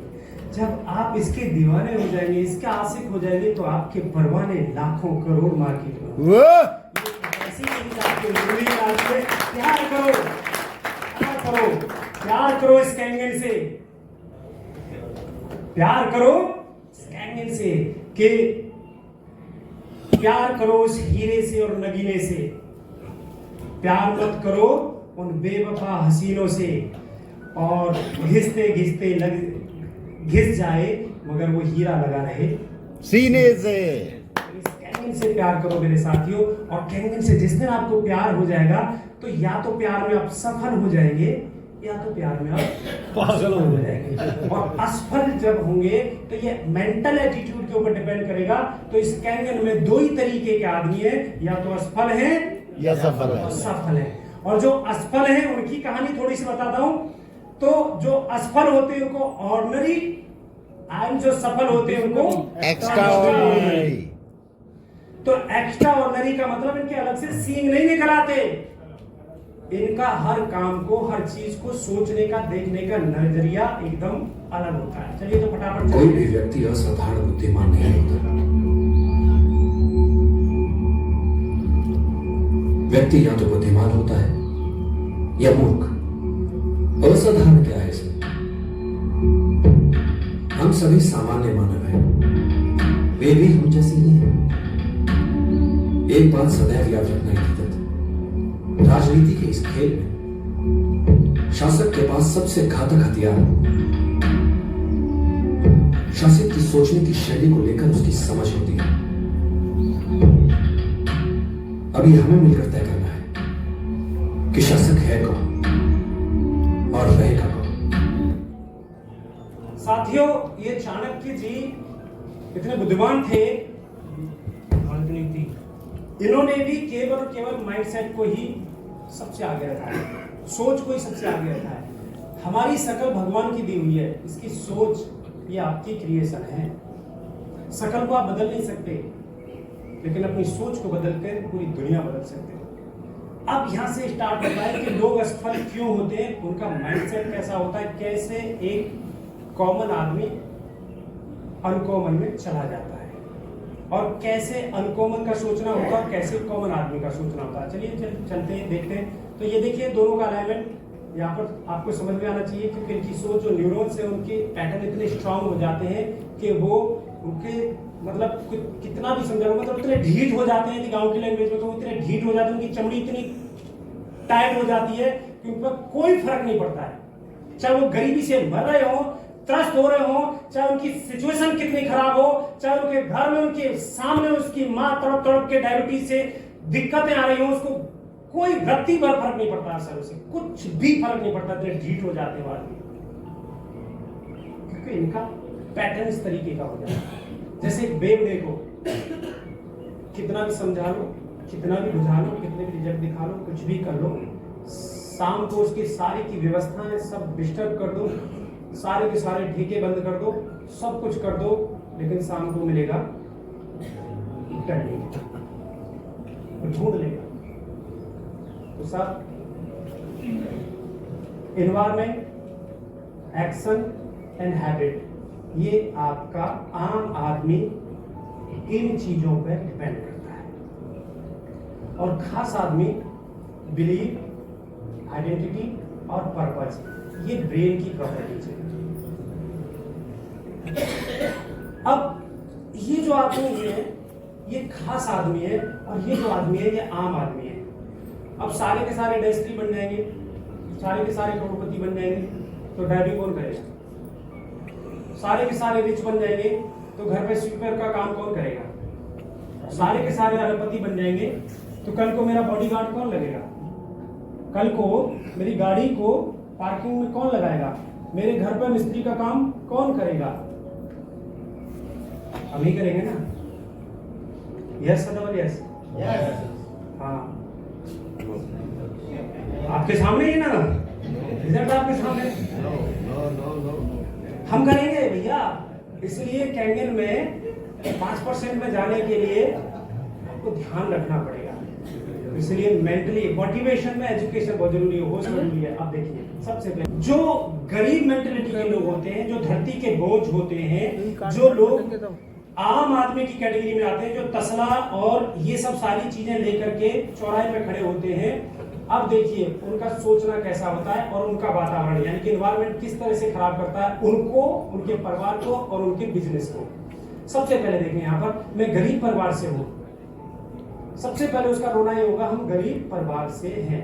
जब आप इसके दीवाने हो जाएंगे, इसके आशिक हो जाएंगे, तो आपके परवाने लाखों करोड़ मार्केट में। ऐसी चीज आपको जरूरी है। आपसे प्यार करो, प्यार करो, प्यार करो इस कैंगेट से, प्यार करो इस कैंगेट से, कि प्यार करो उस हीरे से और नगीने से। प्यार मत करो उन बेवफा हसीनों से, और घिसते घिसते घिस जाए मगर वो हीरा लगा रहे सीने से। इस कैंगन से प्यार करो मेरे साथियों। और कैंगन से जिस दिन आपको प्यार हो जाएगा तो या तो प्यार में आप सफल हो जाएंगे या तो प्यार में आप पागल हो जाएंगे। और असफल जब होंगे तो ये मेंटल एटीट्यूड के ऊपर डिपेंड करेगा। तो इस कैंगन में 2 ही तरीके के आदमी है, या तो असफल है या सफल है। सफल है। और जो असफल है उनकी कहानी थोड़ी सी बताता हूं। तो जो असफल होते हैं उनको ऑर्डिनरी, एंड जो सफल होते हैं उनको एक्स्ट्रा ऑर्डिनरी। तो एक्स्ट्रा ऑर्डिनरी का मतलब इनके अलग से सींग नहीं निकल आते। इनका हर काम को, हर चीज को सोचने का, देखने का नजरिया एकदम अलग होता है। चलिए तो फटाफट कोई भी व्यक्ति असाधारण बुद्धिमान नहीं होता। व्यक्ति या तो बुद्धिमान होता है या मूर्ख। असाधारण क्या है इसमें? हम सभी सामान्य मानव हैं, वे भी हम जैसे ही हैं। एक बात सदैव याद रखना ही थी, राजनीति के इस खेल में शासक के पास सबसे घातक हथियार शासित की सोचने की शैली को लेकर उसकी समझ होती है। अभी हमें मिलकर तय करना है कि शासक है कौन और रहेगा कौन। साथियों, ये चाणक्य जी इतने बुद्धिमान थे, इन्होंने भी केवल और केवल माइंडसेट को ही सबसे आगे रखा है, सोच को ही सबसे आगे रखा है। हमारी शकल भगवान की दी हुई है, इसकी सोच ये आपकी क्रिएशन है। शकल को आप बदल नहीं सकते, लेकिन अपनी सोच को बदल कर पूरी दुनिया बदल सकते हो। अब यहां से स्टार्ट होता है कि लोग असफल क्यों होते हैं, उनका माइंडसेट कैसा होता है, कैसे एक कॉमन आदमी अनकॉमन में चला जाता है, और कैसे अनकॉमन का सोचना होता है और कैसे कॉमन आदमी का सोचना होता है। चलिए चलते हैं, देखते हैं। तो ये देखिए दोनों का अलाइनमेंट यहाँ पर आपको समझ में आना चाहिए, क्योंकि इनकी सोच, जो न्यूरॉन्स है उनके पैटर्न इतने स्ट्रांग हो जाते हैं कि वो उनके मतलब कितना भी समझाओ, मतलब इतने ढीठ हो जाते हैं, गांव की लैंग्वेज में तो इतने ढीठ हो जाते हैं, उनकी चमड़ी इतनी टाइट हो जाती है कि उन पर कोई फर्क नहीं पड़ता है। चाहे वो गरीबी से मर रहे हो, त्रस्त हो रहे हो, चाहे उनकी सिचुएशन कितनी खराब हो, चाहे उनके घर में उनके सामने उसकी माँ तड़प तड़प के डायबिटीज से दिक्कतें आ रही हो, उसको कोई वृत्ति पर फर्क नहीं पड़ता, सर उसे कुछ भी फर्क नहीं पड़ता, इतने ढीठ हो जाते हैं आदमी, क्योंकि इनका पैटर्न इस तरीके का हो जाता है। जैसे एक बेवड़े को कितना भी समझा लो, कितना भी बुझा लो, कितने भी रिजल्ट दिखा लो, कुछ भी कर लो, शाम को उसकी सारी की व्यवस्थाएं सब डिस्टर्ब कर दो, सारे के सारे ठेके बंद कर दो, सब कुछ कर दो, लेकिन शाम को मिलेगा ढूंढ लेगा। तो सब एनवायरमेंट, एक्शन एंड हैबिट, ये आपका आम आदमी इन चीजों पर डिपेंड करता है, और खास आदमी बिलीव, आइडेंटिटी और पर्पस, ये ब्रेन की प्रॉपर्टीज है। अब ये जो आदमी है ये खास आदमी है, और ये जो आदमी है ये आम आदमी है। अब सारे के सारे इंडस्ट्री बन जाएंगे, सारे के सारे करोड़पति बन जाएंगे, तो ड्राइविंग कौन करेगा? सारे के सारे रिच बन जाएंगे, तो घर पे स्वीपर का काम कौन करेगा? सारे के सारे अरबपति बन जाएंगे, तो कल को मेरा बॉडीगार्ड कौन लगेगा? कल को मेरी गाड़ी को पार्किंग में कौन लगाएगा? मेरे घर पर मिस्त्री का काम कौन करेगा? हम ही करेंगे ना। यस डबल यस, हाँ, आपके सामने ही ना, रिजल्ट आपके सामने, हम करेंगे भैया। इसलिए कैंगन में 5% में जाने के लिए आपको ध्यान रखना पड़ेगा। इसलिए मेंटली मोटिवेशन में एजुकेशन बहुत जरूरी है, होश जरूरी है। अब देखिए, सबसे पहले जो गरीब मेंटेलिटी के लोग होते हैं, जो धरती के बोझ होते हैं, जो लोग आम आदमी की कैटेगरी में आते हैं, जो तसला और ये सब सारी चीजें लेकर के चौराहे पे खड़े होते हैं, अब देखिए उनका सोचना कैसा होता है, और उनका वातावरण यानी कि एनवायरनमेंट किस तरह से खराब करता है उनको, उनके परिवार को और उनके बिजनेस को। सबसे पहले देखें, यहाँ पर मैं गरीब परिवार से हूं, सबसे पहले उसका रोना ये होगा, हम गरीब परिवार से हैं।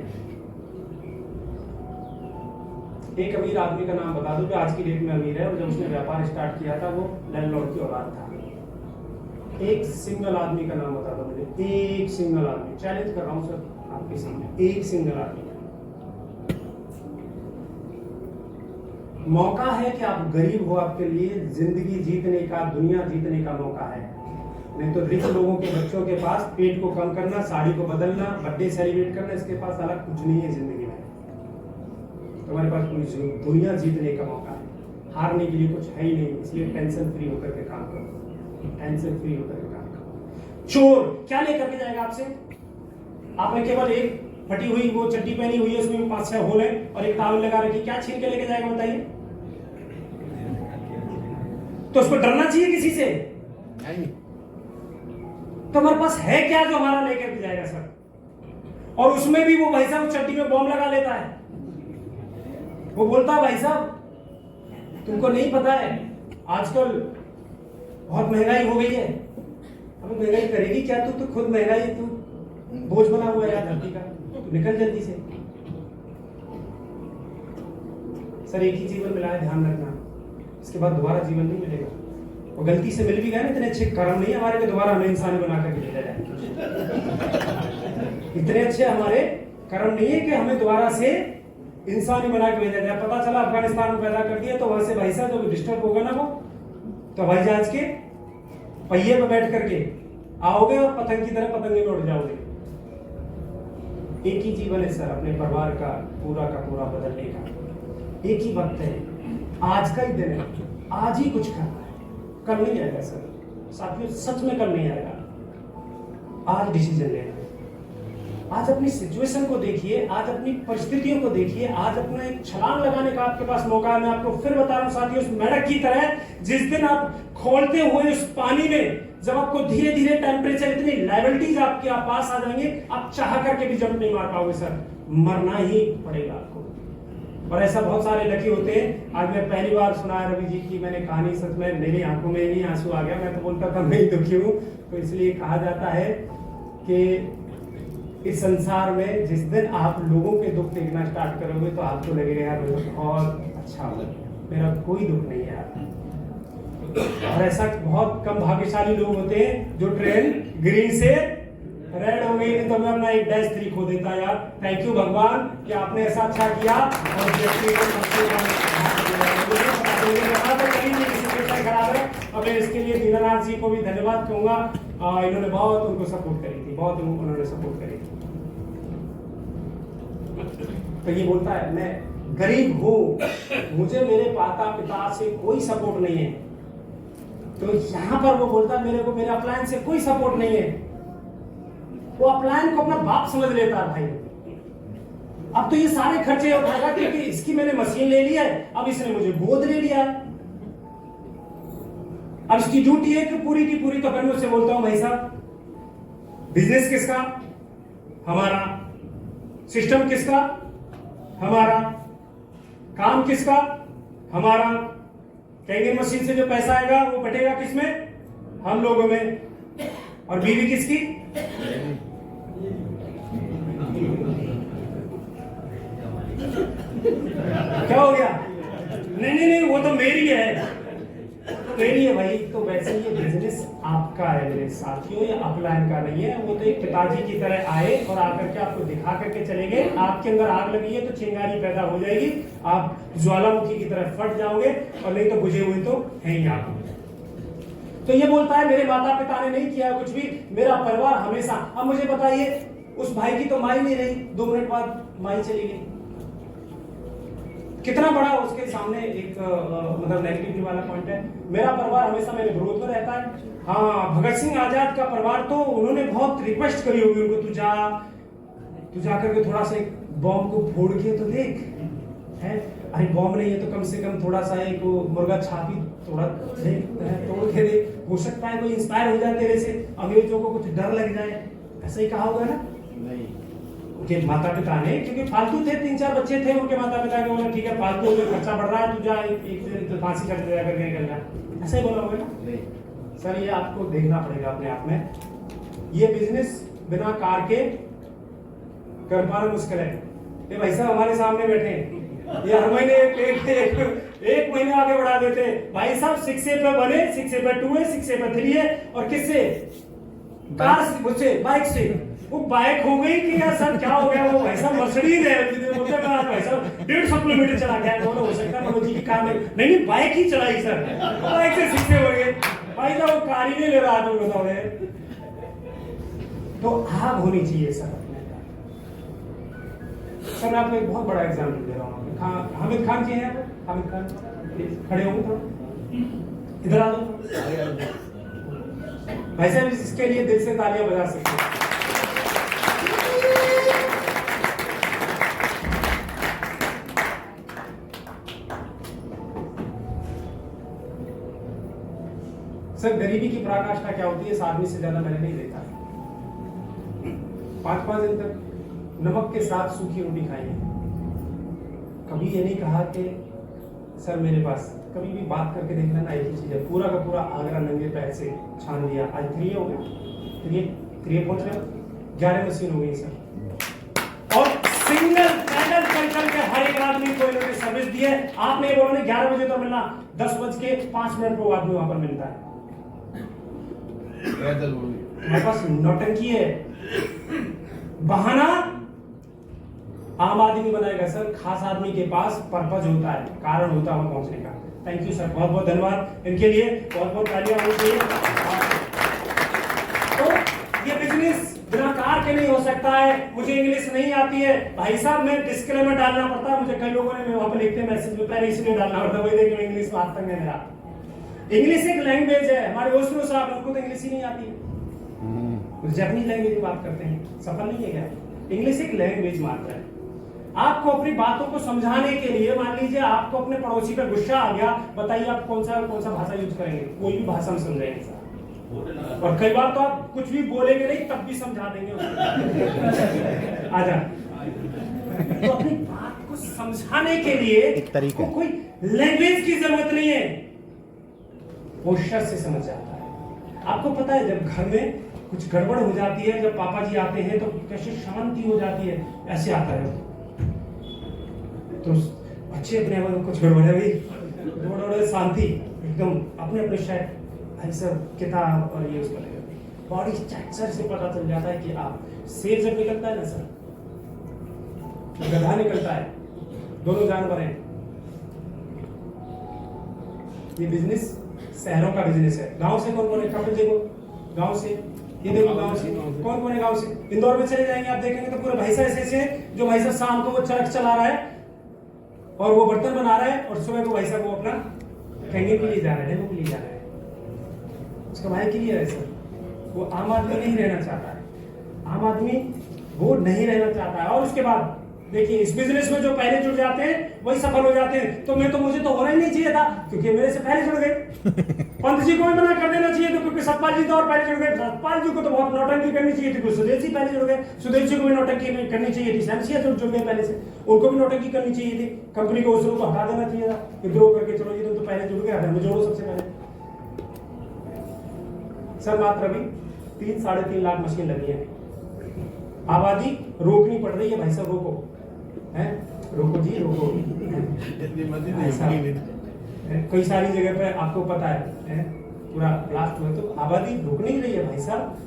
एक अमीर आदमी का नाम बता दो जो आज की डेट में अमीर है, और जब उसने व्यापार स्टार्ट किया था वो लैंडलॉर्ड की औलाद था। एक सिंगल आदमी का नाम बता दो मुझे, एक सिंगल आदमी, चैलेंज कर रहा हूं सर आपके सामने, एक सिंगल आदमी। मौका है कि आप गरीब हो, आपके लिए जिंदगी जीतने का, दुनिया जीतने का मौका है। नहीं तो रिच लोगों के बच्चों के पास पेट को कम करना, साड़ी को बदलना, बर्थडे सेलिब्रेट करना, इसके पास अलग कुछ नहीं है जिंदगी में। तुम्हारे पास पूरी दुनिया जीतने का मौका है, हारने के लिए कुछ है ही नहीं। इसलिए टेंशन फ्री होकर के काम करो, टेंशन फ्री होकर के काम करो। चोर क्या लेकर के जाएगा आपसे? आपने केवल एक फटी हुई वो चड्डी पहनी हुई है, उसमें 5-6 होल है और एक ताल लगा रखी, क्या छीन के लेके जाएगा बताइए? तो उसको डरना चाहिए किसी से? तो हमारे पास है क्या जो हमारा लेकर के जाएगा सर? और उसमें भी वो भाई साहब चड्डी में बॉम्ब लगा लेता है। वो बोलता है भाई साहब तुमको नहीं पता है आजकल बहुत महंगाई हो गई है। अब महंगाई करेगी क्या तू? तो खुद महंगाई, तू बोझ बना हुआ है यार धरती का, तो निकल जल्दी से। सर एक ही जीवन मिला है, ध्यान रखना, इसके बाद दोबारा जीवन नहीं मिलेगा। वो गलती से मिल भी गए ना, इतने अच्छे कर्म नहीं हमारे, दोबारा हमें इंसान बना करके भेजा जाए। इतने अच्छे हमारे कर्म नहीं है कि हमें दोबारा से इंसान ही बना के भेजा जाए। पता चला अफगानिस्तान में पैदा कर दिया, तो वहां से भाई साहब जो डिस्टर्ब होगा ना, वो तो हवाई जहाज के पहिए पे बैठ करके आओगे और पतंग की तरह पतंगे में उड़ जाओगे। एक ही जीवन है सर अपने परिवार का पूरा बदलने का। एक ही वक्त है, आज का ही दिन है, आज ही कुछ करना है, कल नहीं आएगा सर साथियों, सच में कल नहीं आएगा। आज डिसीजन लेना है, आज अपनी सिचुएशन को देखिए, आज अपनी परिस्थितियों को देखिए, आज अपना एक छलांग लगाने का आपके पास मौका है। मैं आपको फिर बता रहा हूं साथियों, उस मेढक की तरह जिस दिन आप खोलते हुए उस पानी में, जब आपको धीरे धीरे टेम्परेचर, इतनी लेवलिटीज आपके पास आ जाएंगे, आप चाह करके भी जंप नहीं मार पाओगे सर, मरना ही पड़ेगा आपको। और ऐसा बहुत सारे लकी होते हैं। आज मैं पहली बार सुना रवि जी की मैंने कहानी, सच में मेरी आंखों में ही आंसू आ गया। मैं तो बोलता था मैं ही दुखी हूँ, तो इसलिए कहा जाता है कि इस संसार में जिस दिन आप लोगों के दुख देखना स्टार्ट करोगे तो आपको लगेगा यार मुझे बहुत अच्छा हो, मेरा कोई दुख नहीं है यार। और ऐसा बहुत कम भाग्यशाली लोग होते हैं जो ट्रेन ग्रीन से रेड हो गई, तो मैं अपना 1-3 खो देता यार। थैंक यू भगवान कि आपने ऐसा अच्छा किया। और खराब है, अब मैं इसके लिए दीनानाथ जी को भी धन्यवाद कहूंगा। इन्होंने बहुत उनको सपोर्ट करी थी, बहुत उन्होंने सपोर्ट करी थी। तो ये बोलता है मैं गरीब हूं, मुझे मेरे माता पिता से कोई सपोर्ट नहीं है। तो यहां पर वो बोलता है मेरे को मेरे अपलायन से कोई सपोर्ट नहीं है। वो अपलायन को अपना बाप समझ लेता है भाई। अब तो ये सारे खर्चे उठाएगा क्योंकि इसकी मैंने मशीन ले लिया है, अब इसने मुझे गोद ले लिया है। अब इसकी ड्यूटी है कि पूरी की पूरी, तो मैं उससे बोलता हूं भाई साहब बिजनेस किसका? हमारा। सिस्टम किसका? हमारा। काम किसका? हमारा। कैंगिंग मशीन से जो पैसा आएगा वो बटेगा किसमें? हम लोगों में। और बीवी किसकी? क्या हो गया? नहीं वो तो मेरी है, मेरी है भाई। तो वैसे ये बिजनेस आपका है मेरे साथियों, ये अपलायन का नहीं है। वो तो एक पिताजी की तरह आए और आकर के आपको दिखा करके चले गए। आपके अंदर आग लगी है तो चिंगारी पैदा हो जाएगी, आप ज्वालामुखी की तरह फट जाओगे, और नहीं तो बुझे हुए तो है ही आप। तो ये बोलता है मेरे माता पिता ने नहीं किया कुछ भी, मेरा परिवार हमेशा। अब मुझे बताइए उस भाई की तो माई नहीं रही, 2 मिनट बाद माई चली गई। कितना बड़ा उसके सामने एक मतलब नेगेटिविटी वाला पॉइंट है। मेरा परिवार हमेशा मेरे विरोध में रहता है। हाँ, भगत सिंह आजाद का परिवार तो उन्होंने बहुत रिक्वेस्ट करी होगी उनको, तू जा करके थोड़ा सा एक बॉम्ब को फोड़ के तो देख, है अरे बॉम्ब नहीं है तो कम से कम थोड़ा सा एक मुर्गा छापी थोड़ा तोड़ के दे, हो सकता है कोई इंस्पायर हो जाए तेरे से, अंग्रेजों को कुछ डर लग जाए। ऐसा ही कहा होगा ना? नहीं, उनके माता पिता ने, क्योंकि फालतू थे, 3-4 बच्चे थे उनके माता पिता के, बोले ठीक है फालतू खर्चा बढ़ रहा है, तू जा एक फांसी कर दे करके निकल जा, ऐसा ही बोला होगा ना? नहीं सर, ये आपको देखना पड़ेगा अपने आप में। ये बिजनेस बिना कार के कर पाना मुश्किल है। ये भाई साहब हमारे सामने बैठे हैं, ये हर महीने एक महीने आगे बढ़ा देते हैं। भाई साहब 6A पे बने, 6A पे 2 है, 6A पे 3 है, और किससे? कार से, मुझसे, बाइक से। वो बाइक हो गई कि यार सर क्या हो गया? वो भाई साहब मर्सिडीज है, बोलते हैं भाई साहब 150 किलोमीटर चला गया। बोलो हो सकता है जी की कार में, नहीं बाइक ही चलाई सर, बाइक से 6A हो गए। भाई साहब वो कार ही नहीं ले रहा, तुम बताओ। तो आग होनी चाहिए सर। सर मैं आपको एक बहुत बड़ा एग्जाम्पल दे रहा हूँ। हामिद खान जी हैं, हामिद खान खड़े होंगे थोड़ा, इधर आ जाओ भाई साहब, इसके लिए दिल से तालियां बजा सकते हैं। सर गरीबी की पराकाष्ठा क्या होती है, इस आदमी से ज्यादा मैंने नहीं देखा। 5-5 दिन तक नमक के साथ सूखी रोटी खाई है। कभी ये नहीं कहा कि सर मेरे पास, कभी भी बात करके देखना ना, एक ही चीज है, पूरा का पूरा आगरा नंगे पैर से छान दिया। आज 3 हो गया, 3 पहुंच रहे, 11 मशीन हो गई सर। और सिंगल पैदल चल के हर एक आदमी को इन्होंने सर्विस दी है। आपने बोला 11 बजे तो मिलना, 10:05 पर वो आदमी वहां पर मिलता है। तुम्हारे पास नौटंकी है, बहाना आम आदमी बनाएगा सर, खास आदमी के पास पर्पज होता है, कारण होता है वहां पहुंचने का। थैंक यू सर, बहुत बहुत धन्यवाद इनके लिए, बहुत बहुत तालियां होनी चाहिए। तो ये बिजनेस बिना कार के नहीं हो सकता है। मुझे इंग्लिश नहीं आती है भाई साहब, मैं डिस्क्लेमर डालना पड़ता है, मुझे कई लोगों ने वहां पर लिखते मैसेज में पहले इसलिए डालना पड़ता है, वही देखिए इंग्लिश में आज तक नहीं मेरा। इंग्लिश एक लैंग्वेज है, हमारे ओशो साहब उनको तो इंग्लिश ही नहीं आती है, जापानीज लैंग्वेज में बात करते हैं, सफल नहीं है क्या? इंग्लिश एक लैंग्वेज मात्र है। आपको अपनी बातों को समझाने के लिए, मान लीजिए आपको अपने पड़ोसी पर गुस्सा आ गया, बताइए आप कौन सा भाषा यूज करेंगे? कोई भी भाषा में समझाएंगे सर, और कई बार तो आप कुछ भी बोलेंगे नहीं तब भी समझा देंगे उसको। आजा। तो अपनी बात को समझाने के लिए एक तरीका, कोई लैंग्वेज की जरूरत नहीं है, वो शब्द से समझ जाता है। आपको पता है जब घर में कुछ गड़बड़ हो जाती है, जब पापा जी आते हैं तो कैसे शांति हो जाती है, ऐसे आता है तो बच्चे अपने आप में कुछ गड़बड़ है भाई, गड़बड़ शांति एकदम अपने अपने शायद भाई सब किताब और ये उसका लगेगा, बॉडी स्ट्रक्चर से पता चल जाता है कि आप शेर जब निकलता है ना सर, गधा निकलता है, दोनों जानवर हैं। ये बिजनेस शहरों का बिजनेस है। गांव से कौन कौन है? कपिल देखो गांव से, ये देखो गांव से कौन कौन है? गांव से इंदौर में चले जाएंगे आप देखेंगे तो पूरे भैंसा ऐसे जो भैंसा शाम को वो चरख चला रहा है और वो बर्तन बना रहा है, और सुबह को भैंसा को अपना कहने के लिए जा रहा है, डेमो के लिए जा रहा है, उसका भाई के लिए है सर। वो आम आदमी नहीं रहना चाहता है, आम आदमी वो नहीं रहना चाहता है। और उसके बाद देखिए इस बिजनेस में जो पहले जुड़ जाते हैं वही सफल हो जाते हैं। तो मुझे तो होना ही नहीं चाहिए था क्योंकि मेरे से पहले जुड़ गए। पंत जी को भी मना कर देना चाहिए था क्योंकि सतपाल जी तो और पहले जुड़ गए। सतपाल जी को तो बहुत नौटंकी करनी चाहिए थी, सुदेश जी पहले जुड़ गए, सुदेश जी को भी नौटंकी करनी चाहिए थी, शमसिया जुड़ गए पहले से, उनको भी नौटंकी करनी चाहिए थी। कंपनी को उसको हटा देना चाहिए था, विद्रोह करके चलो ये तो पहले जुड़ गया, हमें जोड़ो सबसे पहले। सर मात्र अभी 3-3.5 लाख मशीन लगी है, आबादी रोकनी पड़ रही है, भाई साहब रोको, है रोको जी रोको। कई सारी जगह पे आपको पता है पूरा ब्लास्ट हुआ तो आबादी रुक नहीं रही है भाई साहब।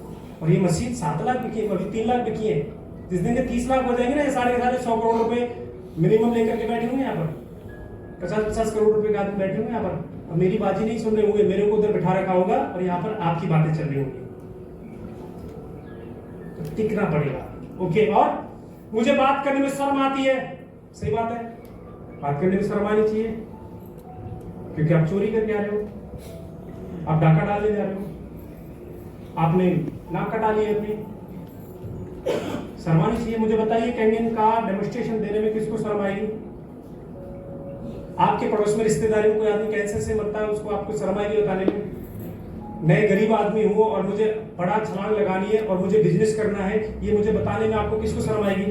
और ये मशीन 7 लाख बिकी है, अभी 3 लाख बिकी है, जिस दिन के 30 लाख हो जाएंगे ना, ये सारे 100 करोड़ रुपए मिनिमम लेकर के बैठे होंगे यहाँ पर, 50 करोड़ रुपए का आदमी बैठे होंगे यहाँ पर। अब मेरी बाजी नहीं सुन रहे होंगे, मेरे को उधर बिठा रखा होगा और यहाँ पर आपकी बातें चल रही होंगी, तो टिकना पड़ेगा। ओके, और मुझे बात करने में शर्म आती है, सही बात है, बात करने में शर्म आनी चाहिए क्योंकि आप चोरी करके आ रहे हो, आप डाका डालने जा रहे हो, आपने नाक कटा ली है अपनी, शर्म आनी चाहिए। मुझे बताइए कैंगन का डेमोन्स्ट्रेशन देने में किसको शर्म आएगी? आपके पड़ोस में रिश्तेदारी में कोई आदमी कैंसर से मरता है, उसको आपको शर्म आएगी बताने में? मैं गरीब आदमी हूं और मुझे बड़ा छलांग लगानी है और मुझे बिजनेस करना है, ये मुझे बताने में आपको किसको शर्म आएगी?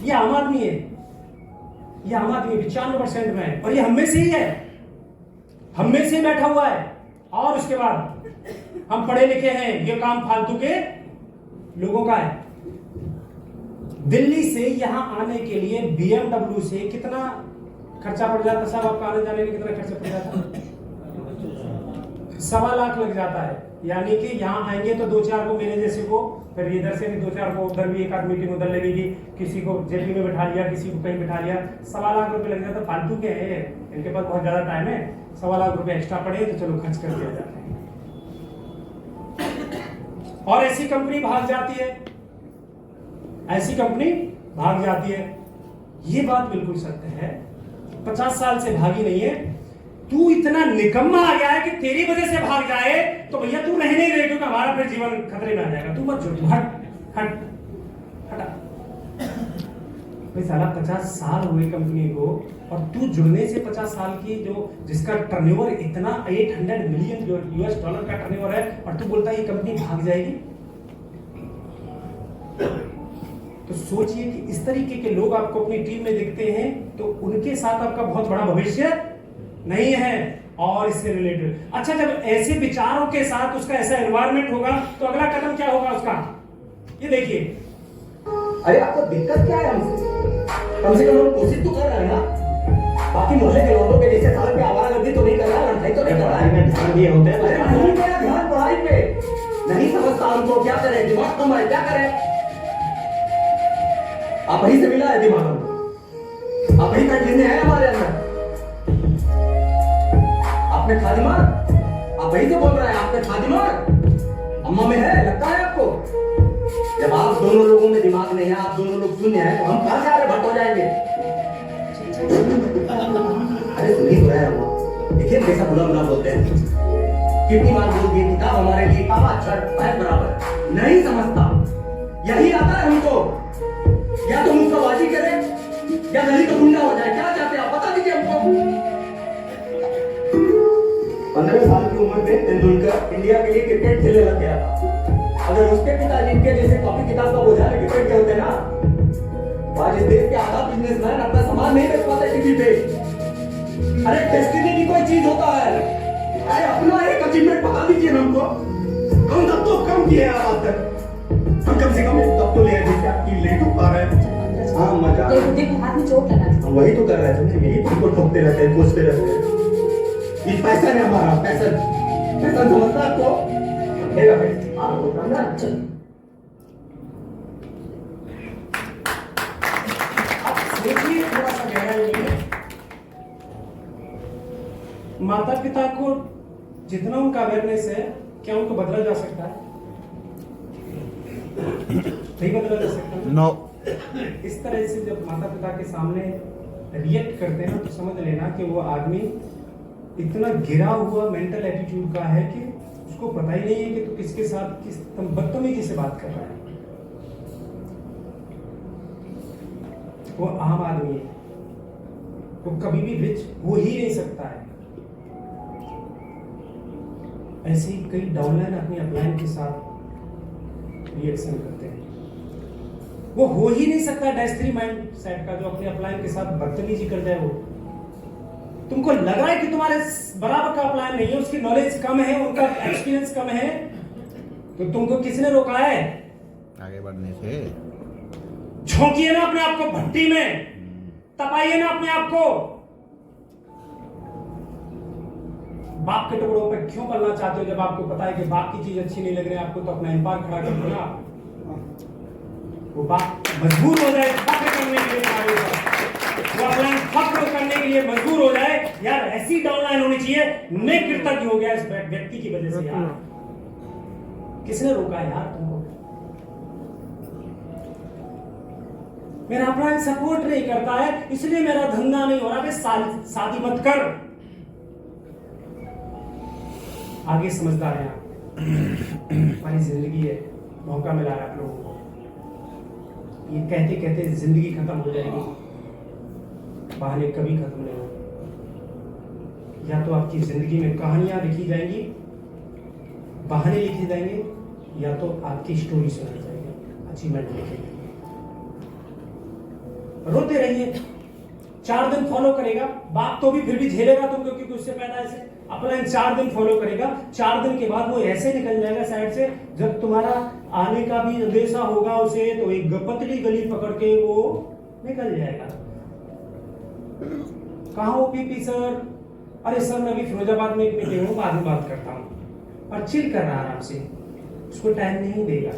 ये आम आदमी है, ये आम आदमी 95% में है, और ये हम में से ही है, हम में से बैठा हुआ है। और उसके बाद हम पढ़े लिखे हैं, ये काम फालतू के लोगों का है। दिल्ली से यहां आने के लिए BMW से कितना खर्चा पड़ जाता साहब? आपका आने जाने में कितना खर्चा पड़ जाता? 1.25 लाख लग जाता है। यानी कि यहाँ आएंगे तो 2-4 को मेरे जैसे को, फिर इधर से भी 2-4 को, उधर भी एक आध मीटिंग उधर लगेगी, किसी को जेपी में बैठा लिया, किसी को कहीं बैठा लिया, 1.25 लाख रुपए लग जाता। फालतू के है, इनके पास बहुत ज्यादा टाइम है, 1.25 लाख रुपए एक्स्ट्रा पड़े तो चलो खर्च कर दिया जाता है। और ऐसी कंपनी भाग जाती है, ऐसी कंपनी भाग जाती है। ये बात बिल्कुल सत्य है, 50 साल से भागी नहीं है। तू इतना निकम्मा आ गया है कि तेरी वजह से भाग जाए तो भैया तू नहीं रहे, क्योंकि हमारा फिर जीवन खतरे में आ जाएगा। तू मत जुड़, हटा भाई साला 50 साल हुए कंपनी को, और तू जुड़ने से 50 साल की जो जिसका टर्नओवर इतना 800 मिलियन US डॉलर का टर्नओवर है, और तू बोलता है ये कंपनी भाग जाएगी। तो सोचिए कि इस तरीके के लोग आपको अपनी टीम में दिखते हैं तो उनके साथ आपका बहुत बड़ा भविष्य नहीं है। और इससे रिलेटेड अच्छा, जब ऐसे विचारों के साथ उसका ऐसा एनवायरनमेंट होगा तो अगला कदम क्या होगा उसका, ये देखिए। अरे आपको दिक्कत क्या है हमसे? कम से कम हम कोशिश तो कर रहे हैं ना, बाकी मोहल्ले के लोगों के जैसे साल पे आवारा गर्दी तो नहीं कर रहा, लड़ाई तो नहीं कर रहा है। ध्यान दिए होते हैं, अरे नहीं मेरा ध्यान पढ़ाई नहीं समझता हमको, क्या करें? दिमाग कम है, क्या करें? आप वहीं से मिला है दिमाग हमको, आप वहीं का जिन्ने है हमारे अंदर। आपने खा दिमाग, आप वहीं से बोल रहे हैं आपने खा दिमाग, अम्मा में है, लगता है आपको? जब आप दोनों लोगों में दिमाग नहीं है, आप दोनों लोग शून्य हैं, तो हम कहां से आ रहे भट्ट हो जाएंगे? अरे सुन ही तो रहे हैं अम्मा, देखिए कैसा बुरा बुरा बोलते हैं। कितनी बार बोल दिए किताब हमारे लिए काला छठ पैर बराबर, नहीं समझता। यही आता है हमको, या तो मुक्काबाजी करे या गली का गुंडा हो जाए। क्या चाहते हैं आप बता दीजिए हमको। 15 साल की उम्र में तेंदुलकर इंडिया के लिए क्रिकेट खेलने लग गया था। अगर उसके पिताजी इनके जैसे कॉपी किताब का बोझा क्रिकेट के होते ना, आज इस देश के आधा बिजनेसमैन अपना सामान नहीं बेच पाते टीवी पे। अरे डेस्टिनी की कोई चीज होता है, अरे अपना एक अचीवमेंट बता दीजिए हमको। हम तब तो कम किए हैं आज तक, हम कम से कम तब तो ले जैसे आपकी लेट हो पा रहे हैं। हाँ मजा, देखो हाथ में चोट लगा। हम वही तो कर रहे थे, यही तुमको ठोकते रहते हैं, कोसते रहते हैं। ये पैसा है हमारा, पैसा समझता आपको? आपको समझा? देखिए थोड़ा सा गहराई में, माता पिता को जितना उनका अवेयरनेस है, क्या उनको बदला जा सकता है? नहीं बदला जा सकता। नो। इस तरह से जब माता पिता के सामने रिएक्ट करते हैं ना, तो समझ लेना कि वो आदमी इतना गिरा हुआ मेंटल एटीट्यूड का है कि उसको पता ही नहीं है कि तू किसके साथ किस बदतमीजी से बात कर रहा है। वो आम आदमी है, वो कभी भी रिच हो ही नहीं सकता है। ऐसे ही कई डाउनलाइन अपनी अपलाइन के साथ रिएक्शन करते हैं। वो हो ही नहीं सकता डैस्ट्री माइंड सेट का जो अपने अपलाइन के साथ बदतमीजी कर जाए। वो तुमको लग रहा है कि तुम्हारे बराबर का अपलाइन नहीं है, उसकी नॉलेज कम है, उनका एक्सपीरियंस कम है, तो तुमको किसने रोका है आगे बढ़ने से? झोंकिए ना अपने आप को भट्टी में, तपाइए ना अपने आप को। बाप के टुकड़ों पे क्यों पलना चाहते हो जब आपको पता है कि बाप की चीज अच्छी नहीं लग रही है आपको? तो अपना एम्पायर खड़ा कर दो ना। वो बाप मजबूर हो जाए फख्र करने के लिए तुम्हारे ऊपर, वो अपना फख्र करने के लिए मजबूर हो जाए। यार ऐसी डाउनलाइन होनी चाहिए, मैं कृतज्ञ हो गया इस व्यक्ति की वजह से। यार किसने रोका यार तुमको? मेरा अपना सपोर्ट नहीं करता है, इसलिए मेरा धंधा नहीं हो रहा। शादी मत कर। आगे समझदार हैं आप, हमारी जिंदगी है, मौका मिला है आप लोगों को। ये कहते कहते जिंदगी खत्म हो जाएगी, बहाने कभी खत्म नहीं होंगे। या तो आपकी जिंदगी में कहानियां लिखी जाएंगी, बहाने लिखे जाएंगे, या तो आपकी स्टोरी सुनाई जाएगी, अचीवमेंट लिखेंगे। रोते रहिए, 4 दिन फॉलो करेगा बाप तो भी फिर भी झेलेगा तुमको, क्योंकि उससे पैदा ऐसे अपना 4 दिन फॉलो करेगा। 4 दिन के बाद वो ऐसे निकल जाएगा साइड से, जब तुम्हारा आने का भी अंदेशा होगा उसे, तो एक पतली गली पकड़ के वो निकल जाएगा। कहाँ हो पीपी सर? अरे सर मैं अभी फिरोजाबाद में एक मीटिंग हूँ, बाद में बात करता हूँ। और चिल कर रहा है आराम से, उसको टाइम नहीं देगा।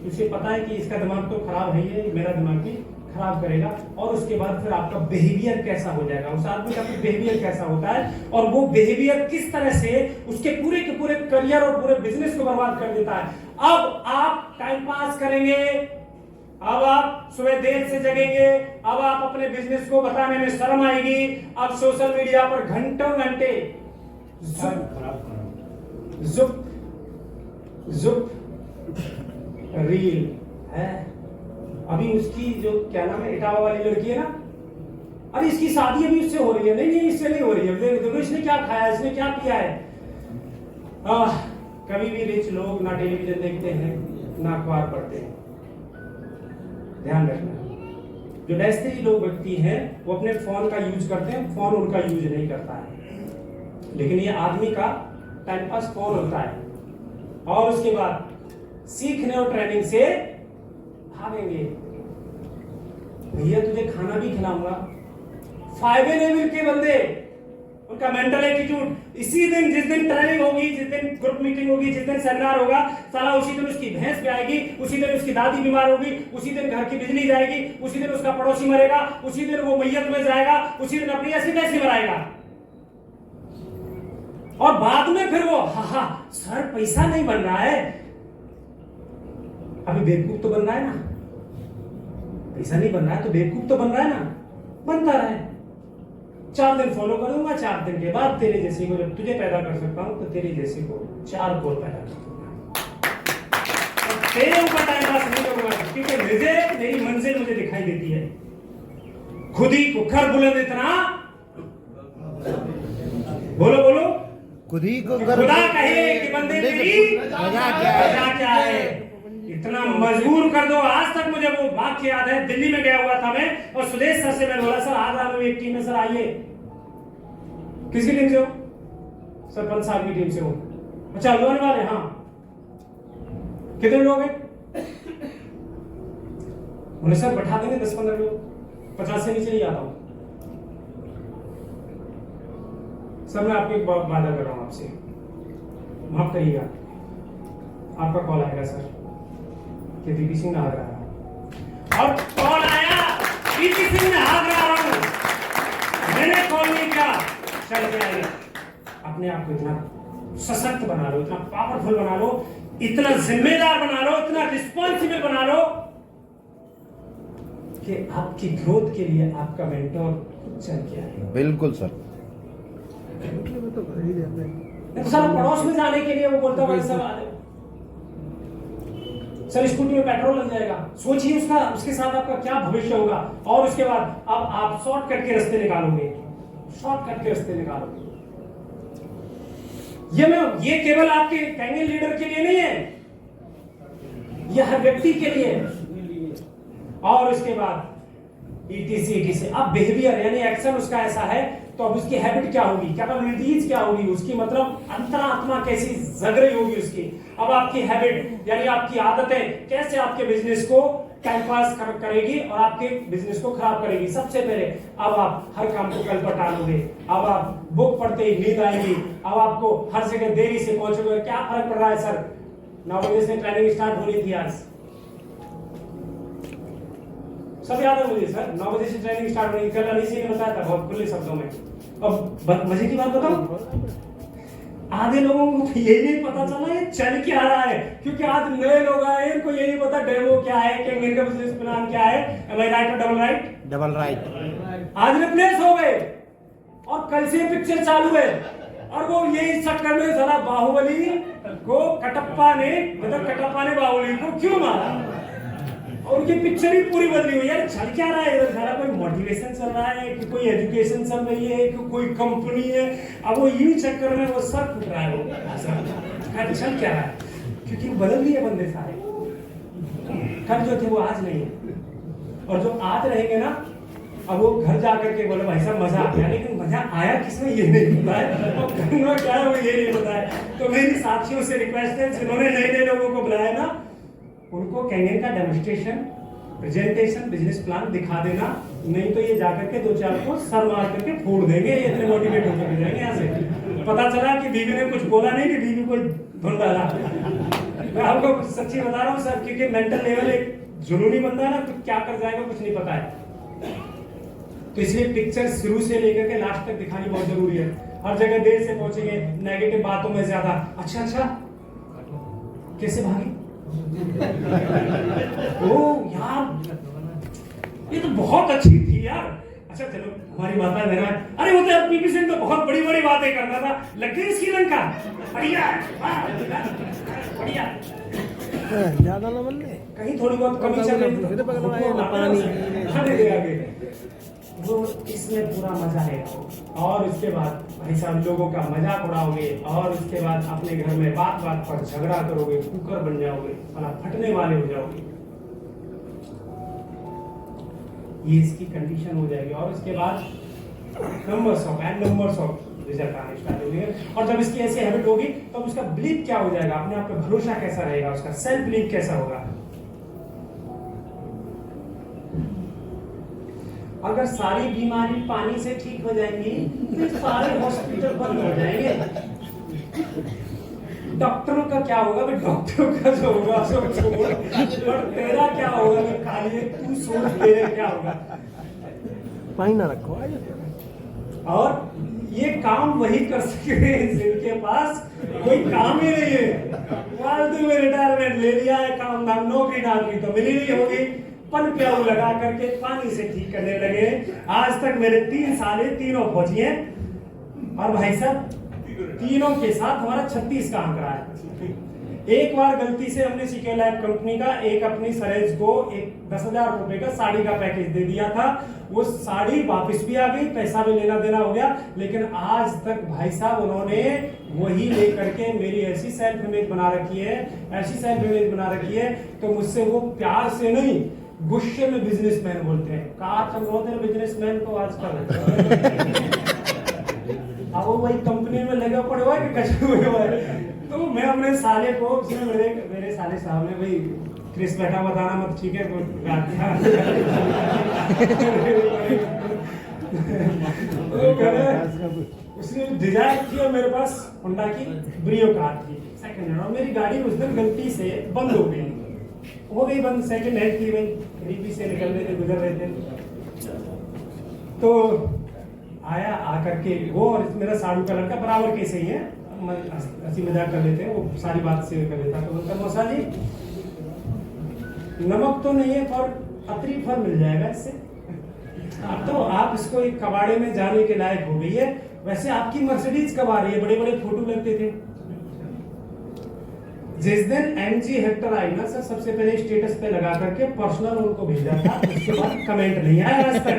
उसे पता है कि इसका दिमाग तो खराब है, मेरा दिमाग भी खराब करेगा। और उसके बाद फिर आपका बिहेवियर कैसा हो जाएगा, उस आदमी का बिहेवियर कैसा होता है, और वो बिहेवियर किस तरह से उसके पूरे के पूरे करियर और पूरे बिजनेस को बर्बाद कर देता है। अब आप टाइम पास करेंगे, अब आप सुबह देर से जगेंगे, अब आप अपने बिजनेस को बताने में शर्म आएगी। अब सोशल मीडिया पर घंटों घंटे जुप रील है। अभी उसकी जो क्या नाम है, इटावा वाली लड़की है ना, अरे इसकी शादी अभी उससे हो रही है। नहीं इससे नहीं हो रही है, देखो इसने क्या खाया, इसने क्या पिया है। कभी भी रिच लोग ना टेलीविजन देखते हैं ना अखबार पढ़ते हैं, ध्यान रखना। जो डैस्ट्री लोग व्यक्ति हैं वो अपने फोन का यूज करते हैं, फोन उनका यूज नहीं करता है। लेकिन ये आदमी का टाइम पास फोन होता है। और उसके बाद सीखने और ट्रेनिंग से भागेंगे। भैया तुझे खाना भी खिलाऊंगा, 5 लेवल के बंदे उनका मेंटल एटीट्यूड। इसी दिन जिस दिन ट्रेनिंग होगी, जिस दिन ग्रुप मीटिंग होगी, जिस दिन सेमिनार होगा, साला उसी दिन उसकी भैंस भी आएगी, उसी दिन उसकी दादी बीमार होगी, उसी दिन घर की बिजली जाएगी, उसी दिन उसका पड़ोसी मरेगा, उसी दिन वो मैयत में जाएगा, उसी दिन अपनी ऐसी तैसी मराएगा। और बाद में फिर वो हा सर पैसा नहीं बन रहा है, अभी बेवकूफ तो बन रहा है ना, पैसा नहीं बन रहा है तो बेवकूफ तो बन रहा है ना, बनता रहे। 4 दिन फॉलो करूंगा, 4 दिन के बाद तेरे जैसे को जब तुझे पैदा कर सकता हूं तो तेरे जैसे को 4 को पैदा कर दूंगा। तेरे ऊपर टाइम पास नहीं करूंगा, क्योंकि मुझे मेरी मंजिल मुझे दिखाई देती है। खुद ही कुखर बुलंद इतना, बोलो बोलो, खुद ही को खुदा कहे कि बंदे तेरी वजह क्या है। इतना मजबूर कर दो। आज तक मुझे वो वाक्य याद है, दिल्ली में गया हुआ था मैं, और सुदेश सर से मैंने बोला सर आगरा में एक टीम में, सर आइए। किसकी टीम से हो? सरपंच साहब की टीम से हो। अच्छा लोन वाले, हाँ कितने लोग हैं? बोले सर बैठा देंगे 10-15 लोग, 50 से नीचे नहीं आता हूं। सर मैं आपको एक वादा कर रहा हूं आपसे, माफ करिएगा, आपका कॉल आएगा सर कि वीपी सिंह ने आगरा आया। और कॉल आया, वीपी सिंह ने आगरा आया, मैंने कॉल नहीं किया, चल के आएगा। अपने आप को इतना सशक्त बना लो, इतना पावरफुल बना लो, इतना जिम्मेदार बना लो, इतना रिस्पॉन्सिबल बना लो कि आपकी ग्रोथ के लिए आपका मेंटोर खुद चल के आएगा। बिल्कुल सर। सर पड़ोस में जाने के लिए वो बोलता है सर स्कूटी में पेट्रोल लग जाएगा। सोचिए उसका, उसके साथ आपका क्या भविष्य होगा। और उसके बाद अब आप शॉर्टकट के रास्ते निकालोगे, शॉर्टकट के रास्ते निकालोगे। ये केवल आपके कैंगल लीडर के लिए नहीं है, यह हर व्यक्ति के लिए है। और उसके बाद ETC अब बिहेवियर यानी एक्शन उसका ऐसा है तो अब उसकी हैबिट क्या होगी, कैपेबिलिटीज क्या होगी उसकी, मतलब अंतरात्मा कैसी जग रही होगी उसकी। अब आपकी हैबिट यानी आपकी आदतें कैसे आपके बिजनेस को टाइम पास करेगी और आपके बिजनेस को खराब करेगी। सबसे पहले अब आप हर काम को कल पर टालोगे, अब आप बुक पढ़ते ही नींद आएगी, अब आपको हर जगह देरी से पहुंचोगे। क्या फर्क पड़ रहा है सर, 9 बजे से ट्रेनिंग स्टार्ट होनी थी आज, सब याद है मुझे सर, 9 बजे से ट्रेनिंग स्टार्ट होनी, कल अनिश जी ने बताया था बहुत खुले शब्दों में। अब मजे की बात बताओ, आधे लोगों को ये नहीं पता चला ये चल क्या रहा है, क्योंकि आज नए लोग आए, इनको ये नहीं पता डेमो क्या है, कैंगल का बिजनेस प्लान क्या है। एम आई राइट और डबल राइट? Double right. आज रिप्लेस हो गए और कल से पिक्चर चालू है, और वो यही चक्कर में साला बाहुबली को कटप्पा ने बाहुबली को क्यों मारा, और उनकी पिक्चर ही पूरी बदली हुई। यार चल क्या रहा है इधर, सारा कोई मोटिवेशन चल रहा है कि कोई एजुकेशन चल रही है कि कोई कंपनी है, अब वो यही चक्कर में वो सर फुट रहा है। वो चल क्या रहा है, क्योंकि बदल दिए बंदे सारे। कल जो थे वो आज नहीं है, और जो आज रहेंगे ना, अब वो घर जाकर के बोले भाई साहब मजा आ गया, लेकिन मजा आया किसमें ये नहीं पता है, और करना क्या है वो ये नहीं पता है। तो मेरी साथियों से रिक्वेस्ट है जिन्होंने नए लोगों को बुलाया ना, उनको कैंगल का डेमोन्स्ट्रेशन, प्रेजेंटेशन, बिजनेस प्लान दिखा देना, नहीं तो ये जाकर के 2-4 को सर मार करके फोड़ देंगे, ये इतने मोटिवेट होकर जाएंगे यहाँ से। पता चला कि बीवी ने कुछ बोला नहीं कि बीवी को धुन डाला। मैं आपको सच्ची बता रहा हूँ सर, क्योंकि मेंटल लेवल एक जुनूनी बंदा है ना, कुछ क्या कर जाएगा कुछ नहीं पता है। तो इसलिए पिक्चर शुरू से लेकर के लास्ट तक दिखानी बहुत जरूरी है। हर जगह देर से पहुंचेंगे, नेगेटिव बातों में ज्यादा, अच्छा कैसे भागी, ओ यार ये तो बहुत अच्छी थी यार, अच्छा चलो हमारी माता बहना, अरे वो तो पीपी सिंह तो बहुत बड़ी बड़ी बातें करता था, लग गई श्रीलंका, बढ़िया बढ़िया, ज्यादा ना बनने कहीं थोड़ी बहुत कमी चल रही पानी वो इसमें पूरा मजा है। और उसके बाद भाई साहब लोगों का मजाक उड़ाओगे, और उसके बाद अपने घर में बात पर झगड़ा करोगे, कुकर बन जाओगे, फटने वाले हो जाओगे, ये इसकी कंडीशन हो जाएगी। और उसके बाद नंबर्स ऑफ रिजल्ट आने स्टार्ट हो गए। और जब इसकी ऐसी हैबिट होगी तब उसका बिलीफ क्या हो जाएगा, अपने आप पे भरोसा कैसा रहेगा, उसका सेल्फ बिलीफ कैसा होगा। अगर सारी बीमारी पानी से ठीक हो जाएंगी तो सारे हॉस्पिटल बंद हो जाएंगे। डॉक्टरों का क्या होगा भाई, डॉक्टरों का जो होगा सब छोड़, और तेरा क्या होगा मैं खाली तू सोच तेरे क्या होगा। पानी ना रखो। और ये काम वही कर सके जिनके पास कोई काम ही नहीं है। फालतू में रिटायरमेंट ले लिया है, काम धाम नौकरी नाकरी तो मिली नहीं होगी, पन प्याऊ लगा करके पानी से ठीक करने लगे। आज तक मेरे 3 साल तीनों फौजी हैं, और भाई साहब तीनों के साथ हमारा 36 का आंकड़ा है। एक बार गलती से हमने सीके लैब कंपनी का एक अपनी सरेज को एक 10,000 रुपए का साड़ी का पैकेज दे दिया था। वो साड़ी वापस भी आ गई, पैसा भी लेना देना हो गया, लेकिन आज तक भाई साहब उन्होंने वही लेकर के मेरी ऐसी सेल्फ इमेज बना रखी है, ऐसी सेल्फ इमेज बना रखी है, तो मुझसे वो प्यार से नहीं गुस्से में बिजनेसमैन बोलते हैं। कहा चल रहे बिजनेसमैन तो आजकल अब वो वही कंपनी में लगे पड़े हुआ है कि कचरे हुए है। तो मैं अपने साले को मेरे साले साहब ने भाई क्रिस बैठा बताना मत, ठीक है उसने डिजायर की और मेरे पास होंडा की ब्रियो कार थी सेकंड हैंड, और मेरी गाड़ी उस दिन गलती से बंद हो गई बंद, सेकंड हैंड थी भाई, गरीबी से निकल रहे थे, गुजर रहे थे। तो आया आकर के वो, और मेरा साड़ू का लड़का बराबर कैसे ही है, हंसी मजाक कर लेते हैं, वो सारी बात से कर लेता। तो बोलता मौसा जी नमक तो नहीं है पर अतरी फल मिल जाएगा इससे। अब तो आप इसको एक कबाड़े में जाने के लायक हो गई है। वैसे आपकी मर्सिडीज कब आ रही है, बड़े बड़े फोटो लगते थे। जिस दिन MG हेक्टर आई ना सर, सबसे पहले स्टेटस पे लगा करके पर्सनल उनको भेजा था, उसके बाद कमेंट नहीं आया आज तक।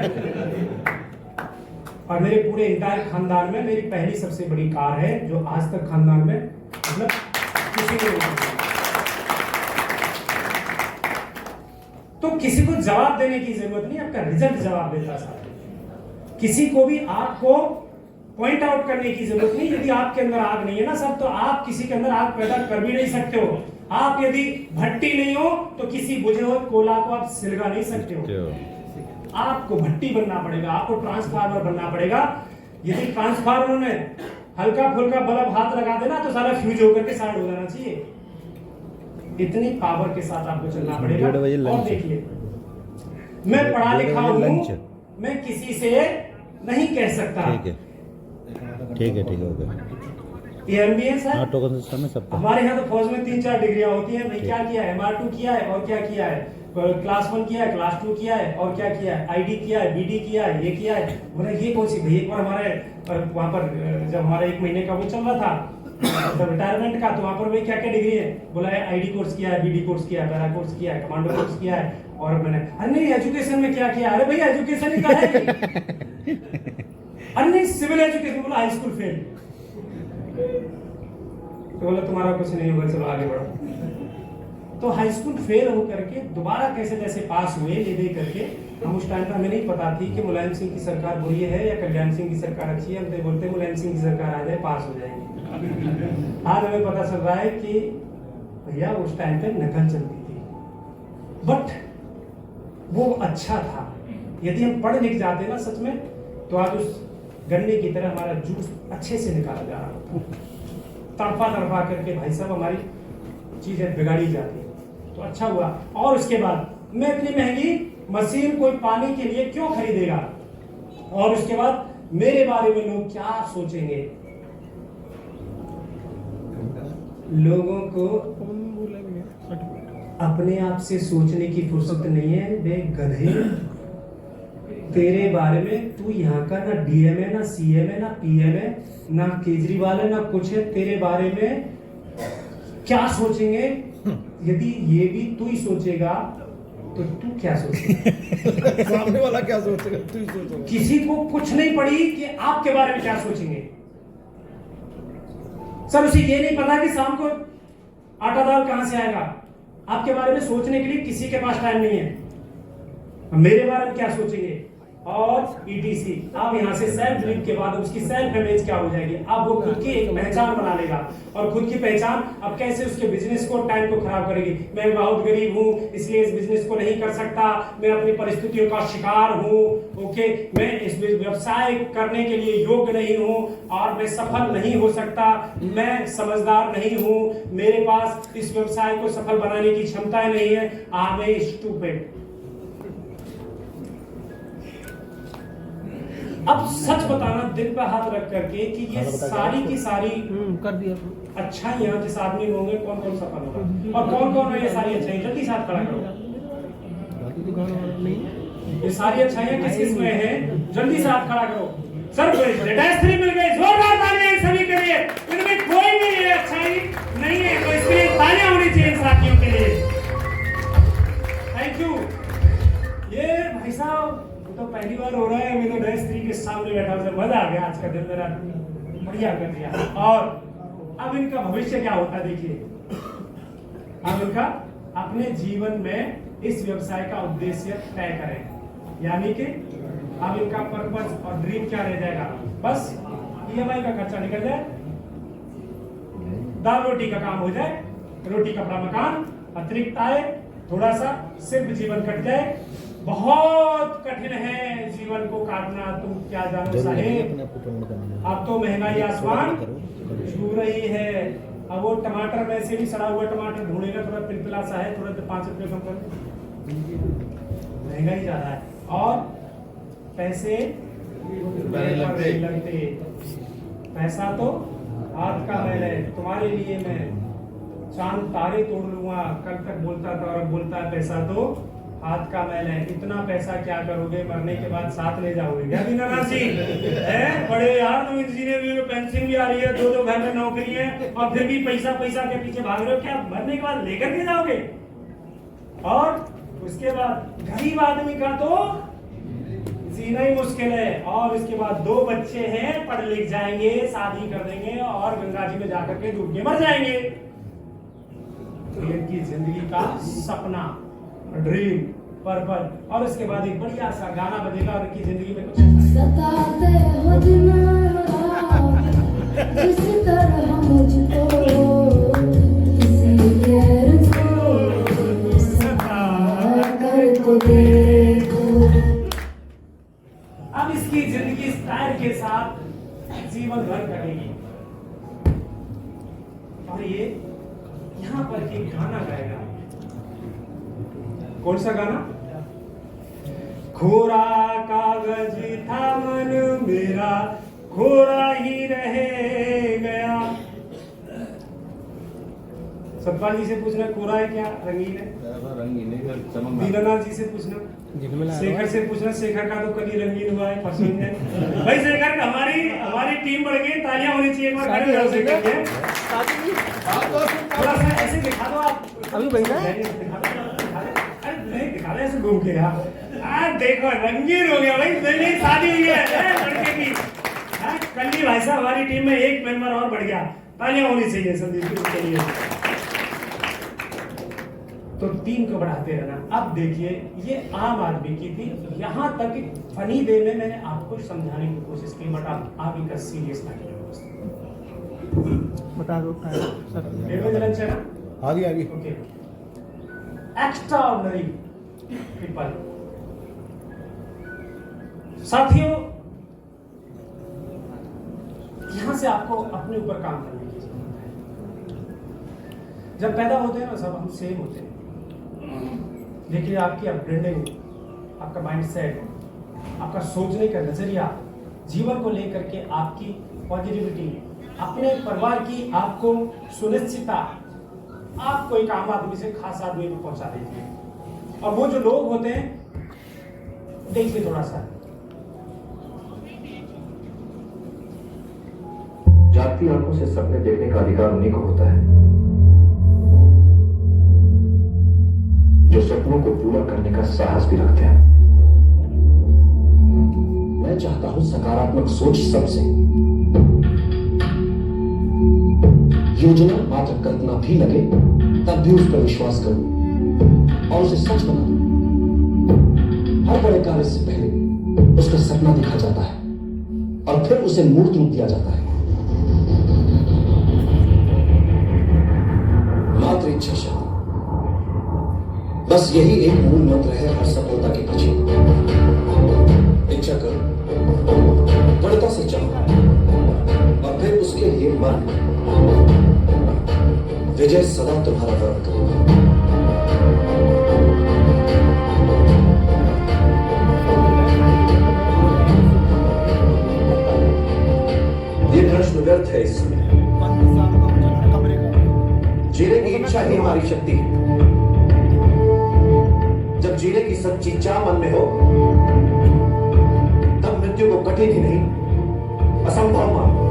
और मेरे पूरे इंटायर खानदान में मेरी पहली सबसे बड़ी कार है जो आज तक खानदान में मतलब किसी को नहीं। तो किसी को जवाब देने की जरूरत नहीं, आपका रिजल्ट जवाब देता साहब। किसी को भी आपको पॉइंट आउट करने की जरूरत नहीं। यदि आपके अंदर आग नहीं है ना सर, तो आप किसी के अंदर आग पैदा कर भी नहीं सकते हो। आप यदि भट्टी नहीं हो तो किसी बुझे हुए कोला को आप सिलगा नहीं सकते हो। आपको भट्टी बनना पड़ेगा, आपको ट्रांसफार्मर बनना पड़ेगा। यदि ट्रांसफार्मर में हल्का फुल्का बल्ब हाथ लगा देना तो सारा फ्यूज होकर के साइड हो जाना चाहिए। इतनी पावर के साथ आपको चलना पड़ेगा। और देखिए मैं पढ़ा लिखा हूं, मैं किसी से नहीं कह सकता। ठीक है हो गया। ये MBA है टोकन सिस्टम में सब। हमारे यहाँ तो फौज में 3-4 डिग्रियां होती हैं भाई। क्या किया है, MR2 किया है, और क्या किया है, क्लास 1 किया है, क्लास 2 किया है, और क्या किया है, ID किया है, BD किया है, ये किया है। बोला ये कौन सी भाई। एक बार हमारे वहाँ पर जब हमारा 1 महीने का वो चल रहा था रिटायरमेंट का, तो वहाँ पर भाई क्या क्या डिग्री है, बोला है ID कोर्स किया है, BD कोर्स किया है, पैरा कोर्स किया है, कमांडो कोर्स किया है। और मैंने अरे नहीं एजुकेशन में क्या किया, अरे भाई एजुकेशन ही कहा है। अरे नहीं सिविल एजुकेशन, बोला हाई स्कूल फेल। तो बोला तुम्हारा कुछ नहीं होगा, चलो आगे बढ़ो। तो हाई स्कूल फेल हो करके दोबारा कैसे जैसे पास हुए ये देख करके, हम उस टाइम पर हमें नहीं पता थी कि मुलायम सिंह की सरकार बुरी है या कल्याण सिंह की सरकार अच्छी है। हम तो बोलते मुलायम सिंह की सरकार आ जाए पास हो जाएंगे। आज हमें पता चल रहा है कि भैया उस टाइम पे नकल चलती थी, बट वो अच्छा था। यदि हम पढ़ लिख जाते ना सच में, तो आज उस गन्ने की तरह हमारा जूस अच्छे से निकाला जा रहा था। तड़पा तड़पा करके भाई साहब हमारी चीजें बिगाड़ी जाती। तो अच्छा हुआ। और उसके बाद मैं इतनी महंगी मशीन कोई पानी के लिए क्यों खरीदेगा, और उसके बाद मेरे बारे में लोग क्या सोचेंगे। लोगों को अपने आप से सोचने की फुर्सत नहीं है। बे गधे, तेरे बारे में तू यहाँ का ना DM है, ना CM है, ना PM है, ना केजरीवाल है, ना कुछ है। तेरे बारे में क्या सोचेंगे। यदि ये भी तू ही सोचेगा तो तू क्या सोचेगा। सामने वाला क्या सोचेगा, तू ही सोचेगा। किसी को कुछ नहीं पड़ी कि आपके बारे में क्या सोचेंगे। सर उसे ये नहीं पता कि शाम को आटा दाल कहां से आएगा। आपके बारे में सोचने के लिए किसी के पास टाइम नहीं है। मेरे बारे में क्या सोचेंगे। और ETC। अब यहाँ से सेल्फ बिलीव के बाद उसकी सेल्फ इमेज क्या हो जाएगी, अब वो खुद की एक पहचान बना लेगा। और खुद की पहचान अब कैसे उसके बिजनेस को, टाइम को खराब करेगी। मैं बहुत गरीब हूँ इसलिए इस बिजनेस को नहीं कर सकता, मैं अपनी परिस्थितियों का शिकार हूँ, ओके, मैं इस व्यवसाय करने के लिए योग्य नहीं हूँ और मैं सफल नहीं हो सकता, मैं समझदार नहीं हूँ, मेरे पास इस व्यवसाय को सफल बनाने की क्षमता नहीं है, आई एम स्टूपिड। अब सच बताना दिल पे हाथ रख करके कि ये सारी की सारी कर दिया अच्छाइयां जिस आदमी में होंगे, कौन कौन सफल होगा और कौन कौन है ये सारी अच्छाइयां, जल्दी से हाथ खड़ा करो। ये सारी अच्छाइयां किस किस में है, जल्दी से हाथ खड़ा करो। सर लेटेस्ट मिल गई, जोरदार तालियां सभी के लिए। इनमें कोई भी ये अच्छाई नहीं है तो इसके लिए तालियां होनी चाहिए इन साथियों के लिए। Thank you. ये भाई साहब तो पहली बार हो रहा है, मैं तो डैश 3 के सामने बैठा हूं, मजा आ गया आज का दिन मेरा बढ़िया कर दिया। और अब इनका भविष्य क्या होता है देखिए, अब इनका अपने जीवन में इस व्यवसाय का उद्देश्य तय करें, यानी कि अब इनका पर्पस और ड्रीम क्या रह जाएगा, बस EMI का खर्चा निकल जाए, दाल रोटी का काम हो जाए, रोटी कपड़ा मकान अतिरिक्त आए, थोड़ा सा सिर्फ जीवन कट जाए। बहुत कठिन है जीवन को काटना, तुम क्या जानो साहेब, अब तो महंगाई आसमान छू रही है। अब वो टमाटर में से भी सड़ा हुआ टमाटर ढूंढेगा, थोड़ा पिलपिला सा है, तुरंत 5 रुपये कम कर, महंगाई ज्यादा है और पैसे लगते। पैसा तो हाथ का मैल है, तुम्हारे लिए मैं चांद तारे तोड़ लूंगा, कल तक बोलता था और बोलता है पैसा तो हाथ का मैल है। इतना पैसा क्या करोगे, मरने के बाद साथ ले जाओगे क्या दीनानाथ जी? है बड़े यार, तुम इंजीनियरिंग में पेंशन भी आ रही है, 2 घर में नौकरी है और फिर भी पैसा पैसा के पीछे भाग रहे हो, क्या मरने के बाद लेकर के जाओगे? और उसके बाद गरीब आदमी का तो जीना ही मुश्किल है। और इसके बाद 2 बच्चे हैं, पढ़ लिख जाएंगे, शादी कर देंगे और गंगा जी में जाकर के डूब के मर जाएंगे। तो इनकी जिंदगी का सपना, ड्रीम, पर्पल, और उसके बाद एक बढ़िया सा गाना बजेगा और इनकी जिंदगी में कुछ सताते हो जिस तरह मुझको किसी गैर को सता कर तो देखो। अब इसकी जिंदगी स्टाइल के साथ जीवन भर कटेगी। और ये यहाँ पर एक गाना गाएगा, कौन सा गाना? खोरा कागज था मन मेरा, खोरा ही रह गया। सतपाल जी से पूछना कोरा है क्या रंगीन है? दीनानाथ जी से पूछना, शेखर से पूछना, शेखर का तो कभी रंगीन हुआ है, पसंद है भाई शेखर। हमारी टीम बढ़ गई, तालियां होनी चाहिए एक बार खड़े हो शेखर के। थोड़ा सा ऐसे दिखा दो आप, अभी भैया दिखा दे ऐसे घूम के यार, देखो रंगीन हो गया भाई, मेरी शादी हुई है लड़के की। कल भाई साहब हमारी टीम में एक मेंबर और बढ़ गया, तालियां होनी चाहिए संदीप के लिए। तो टीम को बढ़ाते रहना। अब देखिए ये आम आदमी की थी, यहाँ तक फनी वे में मैंने आपको समझाने की कोशिश की, बट आप इनका सीरियस ना किया। बता दो आगे ओके, एक्स्ट्रा ऑर्डिनरी पीपल। साथियों यहां से आपको अपने ऊपर काम करने की जरूरत है। जब पैदा होते हैं ना सब हम सेम होते हैं, देखिए आपकी अपब्रिंडिंग, आपका माइंडसेट, आपका सोचने का नजरिया, जीवन को लेकर के आपकी पॉजिटिविटी, अपने परिवार की आपको सुनिश्चितता आपको एक आम आदमी से खास आदमी को पहुंचा देती है। और वो जो लोग होते हैं, देखिए थोड़ा सा, जागती आंखों से सपने देखने का अधिकार उन्हीं को होता है जो सपनों को पूरा करने का साहस भी रखते हैं। मैं चाहता हूं सकारात्मक सोच सबसे, योजना मात्र कल्पना भी लगे तब भी उस पर विश्वास करूं और उसे सच बना दूं। हर बड़े कार्य से पहले उसका सपना दिखा जाता है और फिर उसे मूर्त रूप दिया जाता है। मात्र इच्छा शक्ति, बस यही एक मूल मंत्र है हर सफलता के पीछे। इच्छा करो, दृढ़ता से चाहो और फिर उसके लिए मर। विजय सदा तुम्हारा वर्ण करेगा। ये प्रश्न व्यर्थ है इसमें। जीने की इच्छा ही हमारी शक्ति है। जब जीने की सच्ची चाह मन में हो, तब मृत्यु को कठिन ही नहीं, असंभव मानो।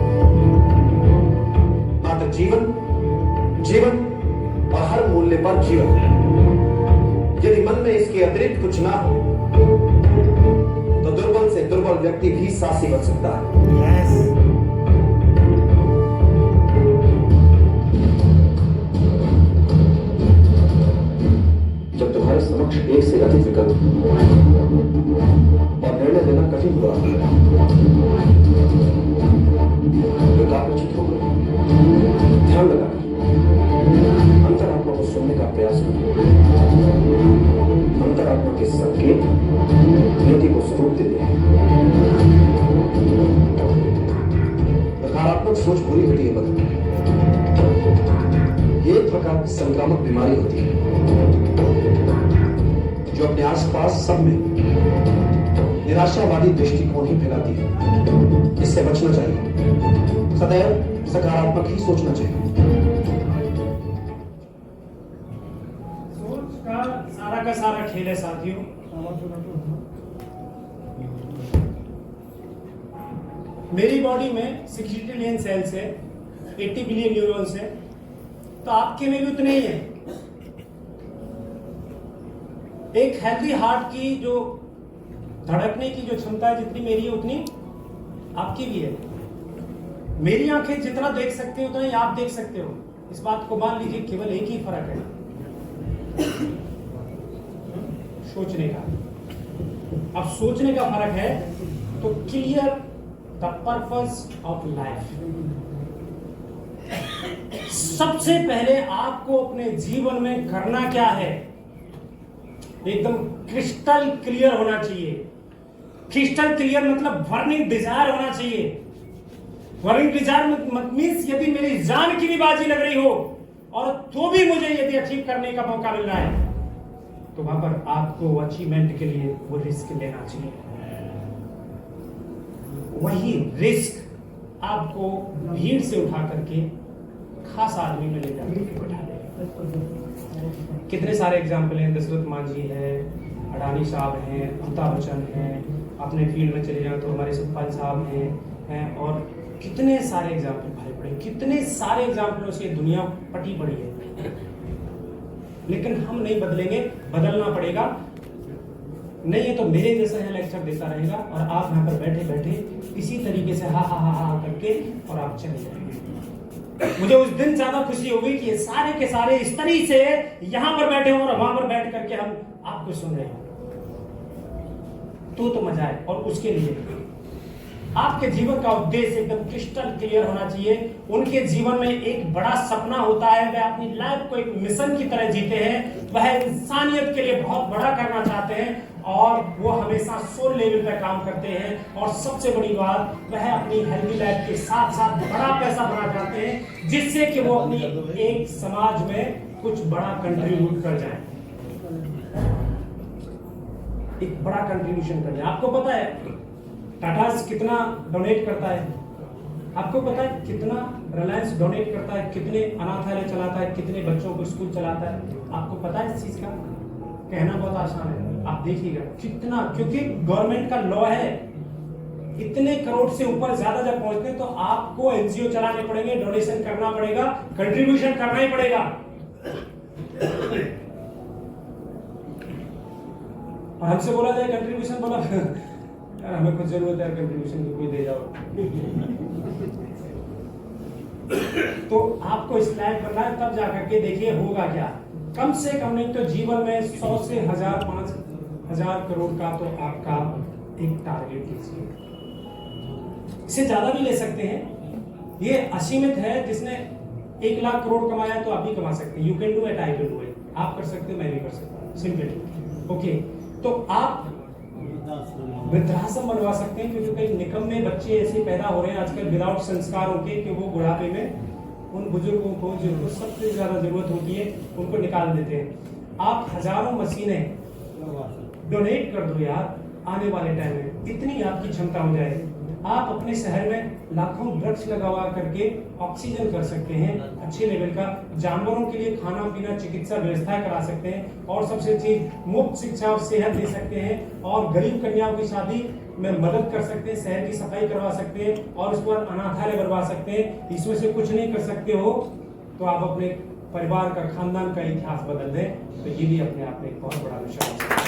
मात्र जीवन, जीवन और हर मूल्य पर जीवन। यदि मन में इसके अतिरिक्त कुछ ना हो, तो दुर्बल से दुर्बल व्यक्ति भी साहसी बन सकता है। जब तुम्हारे समक्ष एक से अधिक विकल्प और निर्णय लेना कठिन हुआ, एकाग्रचित होकर ध्यान लगाकर अंतरात्मा को सुनने का प्रयास करो। अंतरात्मा के संकेत नीति को स्वरूप देते हैं। नकारात्मक सोच बुरी होती है बदल, ये एक प्रकार की संक्रामक बीमारी होती है जो अपने आसपास सब में निराशावादी दृष्टिकोण ही फैलाती है। इससे बचना चाहिए। सदैव सकारात्मक ही सोचना चाहिए। सोच का सारा खेल है साथियों। मेरी बॉडी में 60 ट्रिलियन सेल्स है, 80 बिलियन न्यूरॉन्स है, तो आपके में भी उतने ही है। एक हेल्दी हार्ट की जो धड़कने की जो क्षमता है, जितनी मेरी है उतनी आपकी भी है। मेरी आंखें जितना देख सकते हो उतना ही आप देख सकते हो। इस बात को मान लीजिए, केवल एक ही फर्क है, सोचने का। अब सोचने का फर्क है तो clear the purpose of life. सबसे पहले आपको अपने जीवन में करना क्या है, एकदम क्रिस्टल क्लियर होना चाहिए। क्रिस्टल क्लियर मतलब बर्निंग डिजायर होना चाहिए। बर्निंग डिजायर मींस यदि मेरी जान की भी बाजी लग रही हो और तो भी मुझे यदि अचीव करने का मौका मिल रहा है, तो वहां पर आपको अचीवमेंट के लिए वो रिस्क लेना चाहिए। वही रिस्क आपको भीड़ से उठा करके खास आदमी में ले जाकर बैठा देगा। कितने सारे एग्जाम्पल हैं। दशरथ मांझी है, अडानी साहब हैं, अमिताभ बच्चन हैं, अपने फील्ड में चले जाए तो हमारे सतपाल साहब हैं और कितने सारे एग्जाम्पल भाई पड़े, कितने सारे एग्जाम्पलों से दुनिया पटी पड़ी है। लेकिन हम नहीं बदलेंगे, बदलना पड़ेगा। नहीं है तो मेरे जैसा यहाँ लेक्चर देता रहेगा और आप यहाँ पर बैठे बैठे इसी तरीके से हा हा हा हा करके और आप चले जाएंगे। मुझे उस दिन ज्यादा खुशी होगी कि ये सारे के सारे इस तरीके से यहां पर बैठे हो और वहां पर बैठ करके हम आपको सुन रहे हो, तो मजा है। और उसके लिए आपके जीवन का उद्देश्य एकदम क्रिस्टल क्लियर होना चाहिए। उनके जीवन में एक बड़ा सपना होता है, वह अपनी लाइफ को एक मिशन की तरह जीते हैं, वह इंसानियत के लिए बहुत बड़ा करना चाहते हैं और वो हमेशा सोल लेवल पे काम करते हैं। और सबसे बड़ी बात, वह अपनी हेल्दी लाइफ के साथ साथ बड़ा पैसा बनाना चाहते हैं, जिससे कि वो अपनी एक समाज में कुछ बड़ा कंट्रीब्यूट कर जाए, एक बड़ा कंट्रीब्यूशन कर जाए। आपको पता है टाटा कितना डोनेट करता है? आपको पता है कितना रिलायंस डोनेट करता है, कितने अनाथालय चलाता है, कितने बच्चों को स्कूल चलाता है? आपको पता है इस चीज का? कहना बहुत आसान है, आप देखिएगा कितना, क्योंकि गवर्नमेंट का लॉ है। इतने करोड़ से ऊपर ज्यादा जब पहुंचते हैं तो आपको एनजीओ चलाने पड़ेंगे, डोनेशन करना पड़ेगा, कंट्रीब्यूशन करना ही पड़ेगा। और हमसे बोला जाए कंट्रीब्यूशन, बोला यार हमें कुछ जरूरत है कंट्रीब्यूशन की, कोई दे जाओ। तो आपको इस लायक बनना है, तब जाकर के देखिए होगा क्या। कम से कम नहीं तो जीवन में 100 से 1000, 5000 करोड़ का तो आपका एक टारगेट कीजिए, इससे ज्यादा भी ले सकते हैं। ये असीमित है, जिसने 1 लाख करोड़ कमाया तो आप भी कमा सकते हैं। You can do it, I can do it. आप कर सकते हो, मैं भी कर सकता हूँ, सिंपल। ओके, तो आप वृद्धाश्रम बनवा सकते हैं, क्योंकि कई निकम्मे बच्चे ऐसे पैदा हो रहे हैं आजकल विदाउट संस्कारों के, कि वो बुढ़ापे में उन बुजुर्गों को जिनको सबसे ज्यादा जरूरत होती है उनको निकाल देते हैं। आप हजारों मशीनें डोनेट कर दो यार, आने वाले टाइम में इतनी आपकी क्षमता हो जाए, आप अपने शहर में लाखों वृक्ष लगवा करके ऑक्सीजन कर सकते हैं अच्छे लेवल का, जानवरों के लिए खाना पीना चिकित्सा व्यवस्था करा सकते हैं, और सबसे चीज मुफ्त शिक्षा और सेहत दे सकते हैं, और गरीब कन्याओं की शादी में मदद कर सकते हैं, शहर की सफाई करवा सकते हैं, और उसके बाद अनाथालय बनवा सकते हैं। इसमें से कुछ नहीं कर सकते हो तो आप अपने परिवार का, खानदान का इतिहास बदल दें, तो ये भी अपने आप में एक बहुत बड़ा मिशन हो सकता है।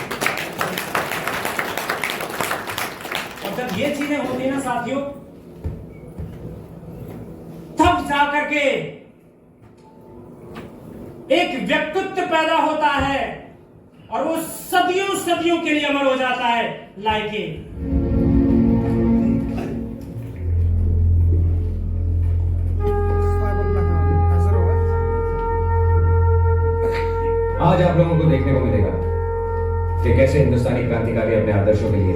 और जब ये चीजें होती है ना साथियों, तब जाकर के एक व्यक्तित्व पैदा होता है, और वो सदियों सदियों के लिए अमर हो जाता है। लाइक आज आप लोगों को देखने को मिलेगा कि कैसे हिंदुस्तानी क्रांतिकारी अपने आदर्शों के लिए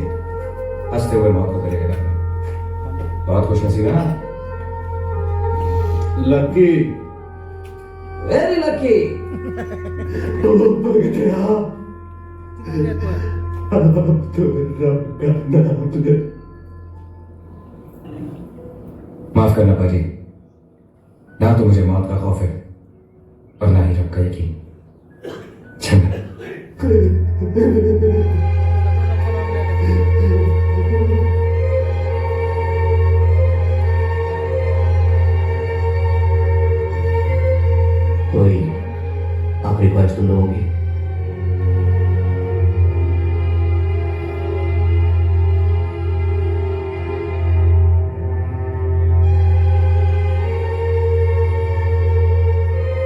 हंसते हुए मौत को गले लगाते। बहुत खुशनसीब है ना? Lucky, very lucky. माफ करना पाजी, ना तो मुझे मौत का खौफ है और ना ही रब का यकीन। चंगा। कोई आखिरी ख्वाहिश तुम लोगों की?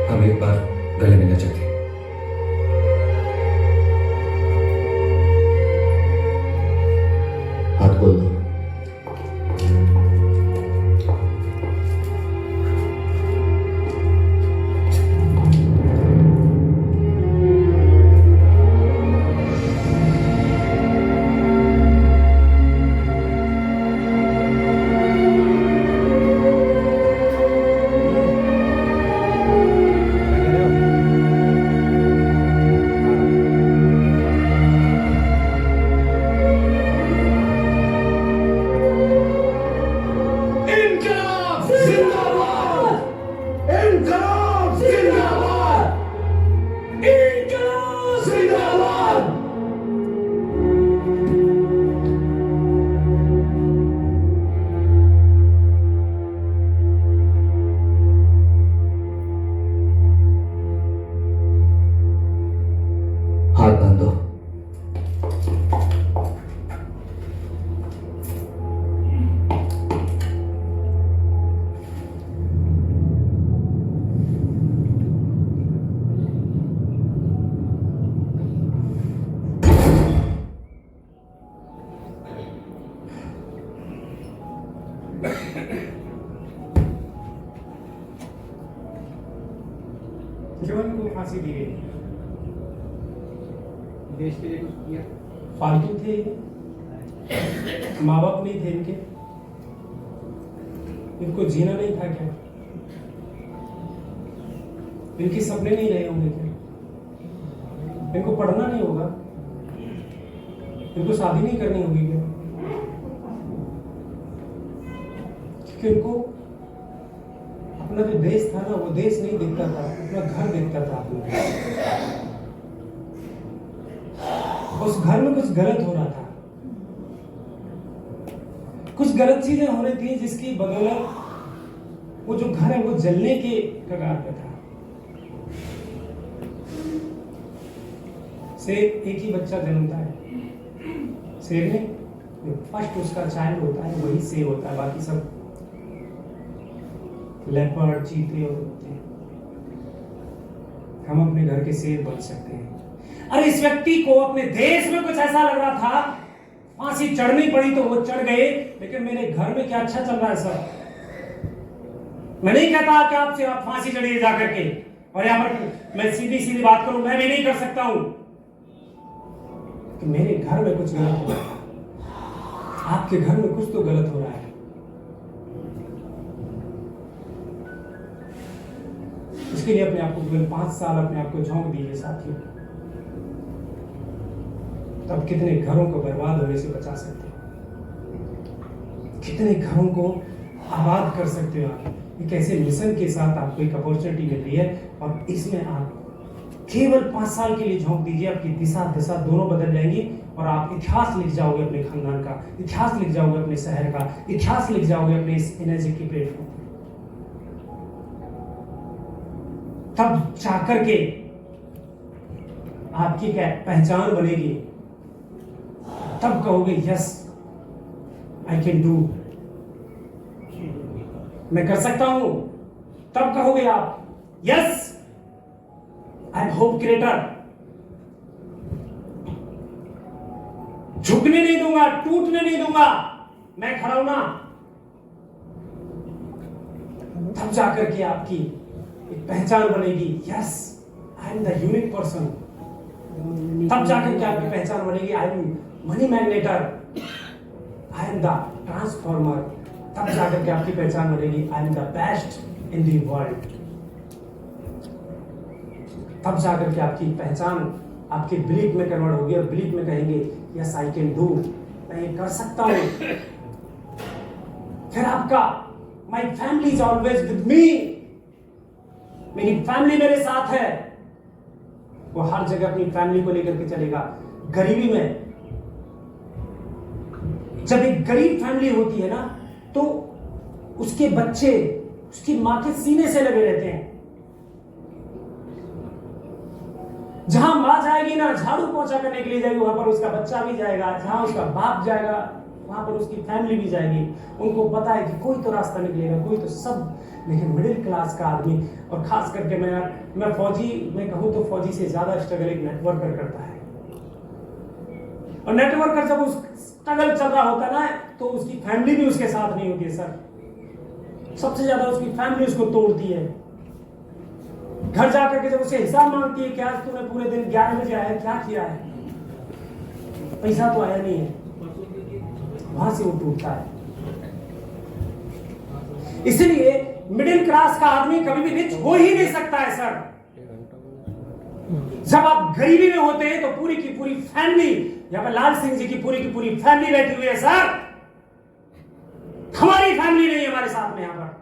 हम एक बार गले मिलना चाहते हैं। हाथ खोल दो। हाथ बांधो। जीवन को फांसी दी गई। देश के लिए कुछ किया? फालतू थे ये, माँ बाप नहीं थे इनके, इनको जीना नहीं था क्या? इनके सपने नहीं रहे होंगे क्या? इनको पढ़ना नहीं होगा? इनको शादी नहीं करनी होगी क्या? क्योंकि इनको अपना जो देश था ना, वो देश नहीं दिखता था, अपना घर दिखता था अपना। उस घर में कुछ गलत हो रहा था, कुछ गलत चीजें हो रही थी, जिसकी बदौलत वो जो घर है वो जलने के कगार पे था। शेर एक ही बच्चा जन्मता है, शेर में फर्स्ट उसका चाइल्ड होता है वही शेर होता है, बाकी सब लेपर्ड, चीते और होते हैं। हम अपने घर के शेर बन सकते हैं। अरे इस व्यक्ति को अपने देश में कुछ ऐसा लग रहा था, फांसी चढ़नी पड़ी तो वो चढ़ गए, लेकिन मेरे घर में क्या अच्छा चल रहा है सर। मैं नहीं कहता कि आपसे आप फांसी चढ़िए जाकर के, और यहां पर मैं सीधी सीधी बात करूं, मैं भी नहीं कर सकता हूं कि मेरे घर में कुछ गलत हो रहा है, आपके घर में कुछ तो गलत हो रहा है। इसके लिए अपने आप को केवल 5 साल अपने आप को झोंक दीजिए साथियों, तब कितने घरों को बर्बाद होने से बचा सकते हो, कितने घरों को आबाद कर सकते हो आप। एक ऐसे मिशन के साथ आपको एक अपॉर्चुनिटी मिल रही है, और इसमें आप केवल 5 साल के लिए झोंक दीजिए, आपकी दिशा दशा दोनों बदल जाएंगी, और आप इतिहास लिख जाओगे अपने खानदान का, इतिहास लिख जाओगे अपने शहर का, इतिहास लिख जाओगे अपने इस एनर्जी के प्लेटफॉर्म। तब जाकर के आपकी क्या पहचान बनेगी, तब कहोगे यस आई कैन डू, मैं कर सकता हूं। तब कहोगे आप yes I am hope creator. झुकने नहीं दूंगा, टूटने नहीं दूंगा, मैं खड़ा हूं ना। तब जाकर के आपकी एक पहचान बनेगी, yes I am the unique person. तब जाकर के आपकी पहचान बनेगी, I am money magnetar, I am the transformer. तब जाकर के आपकी पहचान बनेगी, I am the best in the world. तब जाकर के आपकी पहचान आपके बिलीफ में कन्वर्ट होगी, और बिलीफ में कहेंगे यस आई कैन डू, मैं ये कर सकता हूं। फिर आपका my family is always with me, मेरी फैमिली मेरे साथ है। वो हर जगह अपनी फैमिली को लेकर के चलेगा। गरीबी में जब एक गरीब फैमिली होती है ना, तो उसके बच्चे उसकी मां के सीने से लगे रहते हैं। जहां मां जाएगी ना, झाड़ू पोछा करने के लिए जाएगी, वहां पर उसका बच्चा भी जाएगा। जहां उसका बाप जाएगा, वहां पर उसकी फैमिली भी जाएगी। उनको पता है कि कोई तो रास्ता निकलेगा, कोई तो सब। लेकिन मिडिल क्लास का आदमी, और खास करके मैं फौजी में कहूं तो फौजी से ज्यादा स्ट्रगल एक नेटवर्कर करता है। और नेटवर्कर जब उस स्ट्रगल चल रहा होता है ना, तो उसकी फैमिली भी उसके साथ नहीं होती है सर। सबसे ज्यादा उसकी फैमिली उसको तोड़ती है। घर जाकर के जब उसे हिसाब मांगती है, क्या तूने पूरे दिन 11 बजे आया, क्या किया है, पैसा तो आया नहीं है, वहां से वो टूटता है। इसलिए मिडिल क्लास का आदमी कभी भी रिच हो ही नहीं सकता है सर। जब आप गरीबी में होते हैं तो पूरी की पूरी फैमिली, यहां पर लाल सिंह जी की पूरी फैमिली बैठी हुई है सर। हमारी फैमिली नहीं है हमारे साथ में यहां पर।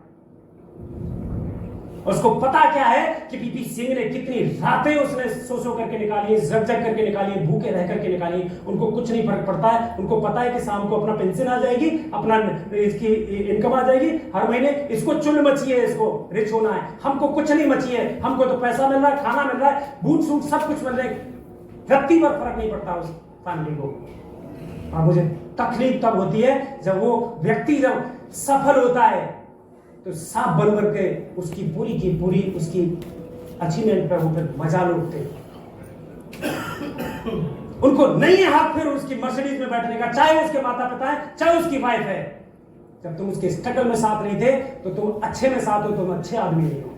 उसको पता क्या है कि पीपी सिंह ने कितनी रातें उसने सो करके निकाली, जग करके निकाली, भूखे रह करके निकाली। उनको कुछ नहीं फर्क पड़ता है। उनको पता है कि शाम को अपना पेंशन आ जाएगी, अपना इसकी इनकम आ जाएगी हर महीने। इसको चुन मची है, इसको रिच होना है। हमको कुछ नहीं मची है, हमको तो पैसा मिल रहा है, खाना मिल रहा है, बूट सूट सब कुछ मिल रहा है। व्यक्ति पर फर्क नहीं पड़ता उस फैमिली को। और मुझे तकलीफ तब होती है जब वो व्यक्ति जब सफल होता है, तो सांप बन बन के उसकी पूरी की पूरी उसकी अचीवमेंट पर वो फिर मजा लूटते। उनको नहीं है हक फिर उसकी मर्सिडीज में बैठने का, चाहे उसके माता पिता है, चाहे उसकी वाइफ है। जब तुम उसके स्ट्रगल में साथ नहीं थे, तो तुम अच्छे में साथ हो, तुम अच्छे आदमी नहीं हो।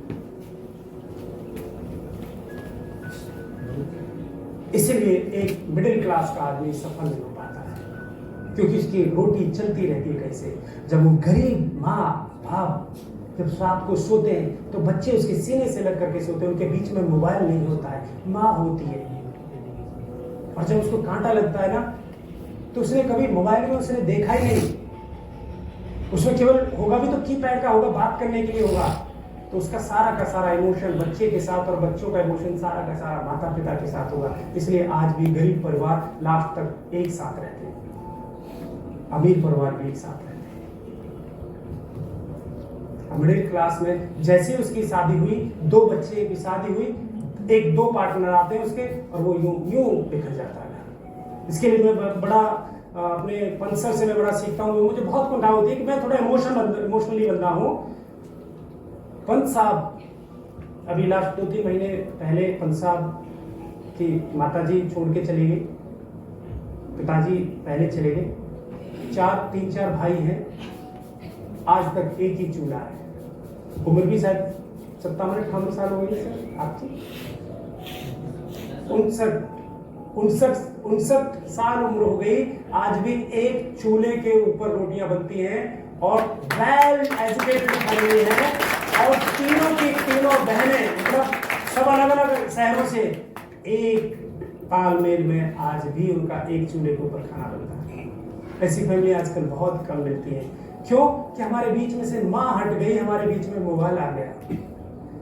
इसीलिए एक मिडिल क्लास का आदमी सफल नहीं हो पाता है, क्योंकि उसकी रोटी चलती रहती है कैसे। जब वो गरीब माँ बाप जब रात को सोते हैं, तो बच्चे उसके सीने से लग करके सोते हैं। उनके बीच में मोबाइल नहीं होता है, माँ होती है। और जब उसको कांटा लगता है ना, तो उसने कभी मोबाइल में उसने देखा ही नहीं। उसमें केवल होगा भी तो कीपैड का होगा, बात करने के लिए होगा। तो उसका सारा का सारा इमोशन बच्चे के साथ, और बच्चों का इमोशन सारा का सारा माता पिता के साथ होगा। इसलिए आज भी गरीब परिवार लास्ट तक एक साथ रहते हैं, अमीर परिवार भी एक साथ रहते हैं। मिडिल क्लास में जैसे उसकी शादी हुई, 2 बच्चे की शादी हुई, 1-2 पार्टनर आते हैं उसके, और वो यूं बिखर जाता है। इसके लिए मैं बड़ा अपने पंसर से मैं बड़ा सीखता हूँ। मुझे बहुत कुंठा होती है कि मैं थोड़ा इमोशनली बंदा हूँ। पंत साहब अभी लास्ट 2-3 महीने पहले पंत साहब की माताजी छोड़ के चली गई। पिताजी पहले चले गए, 3-4 भाई हैं, आज तक एक ही चूल्हा है। उम्र भी शायद 57-58 साल हो गई सर आपकी, 59 साल उम्र हो गई, आज भी एक चूल्हे के ऊपर रोटियां बनती हैं और वेल एजुकेटेड फैमिली है, और तीनों की तीनों बहनें मतलब सब अलग अलग शहरों से एक तालमेल में आज भी उनका एक चूल्हे के ऊपर खाना बनता है। ऐसी फैमिली आजकल बहुत कम मिलती है। क्यों? कि हमारे बीच में से माँ हट गई, हमारे बीच में मोबाइल आ गया।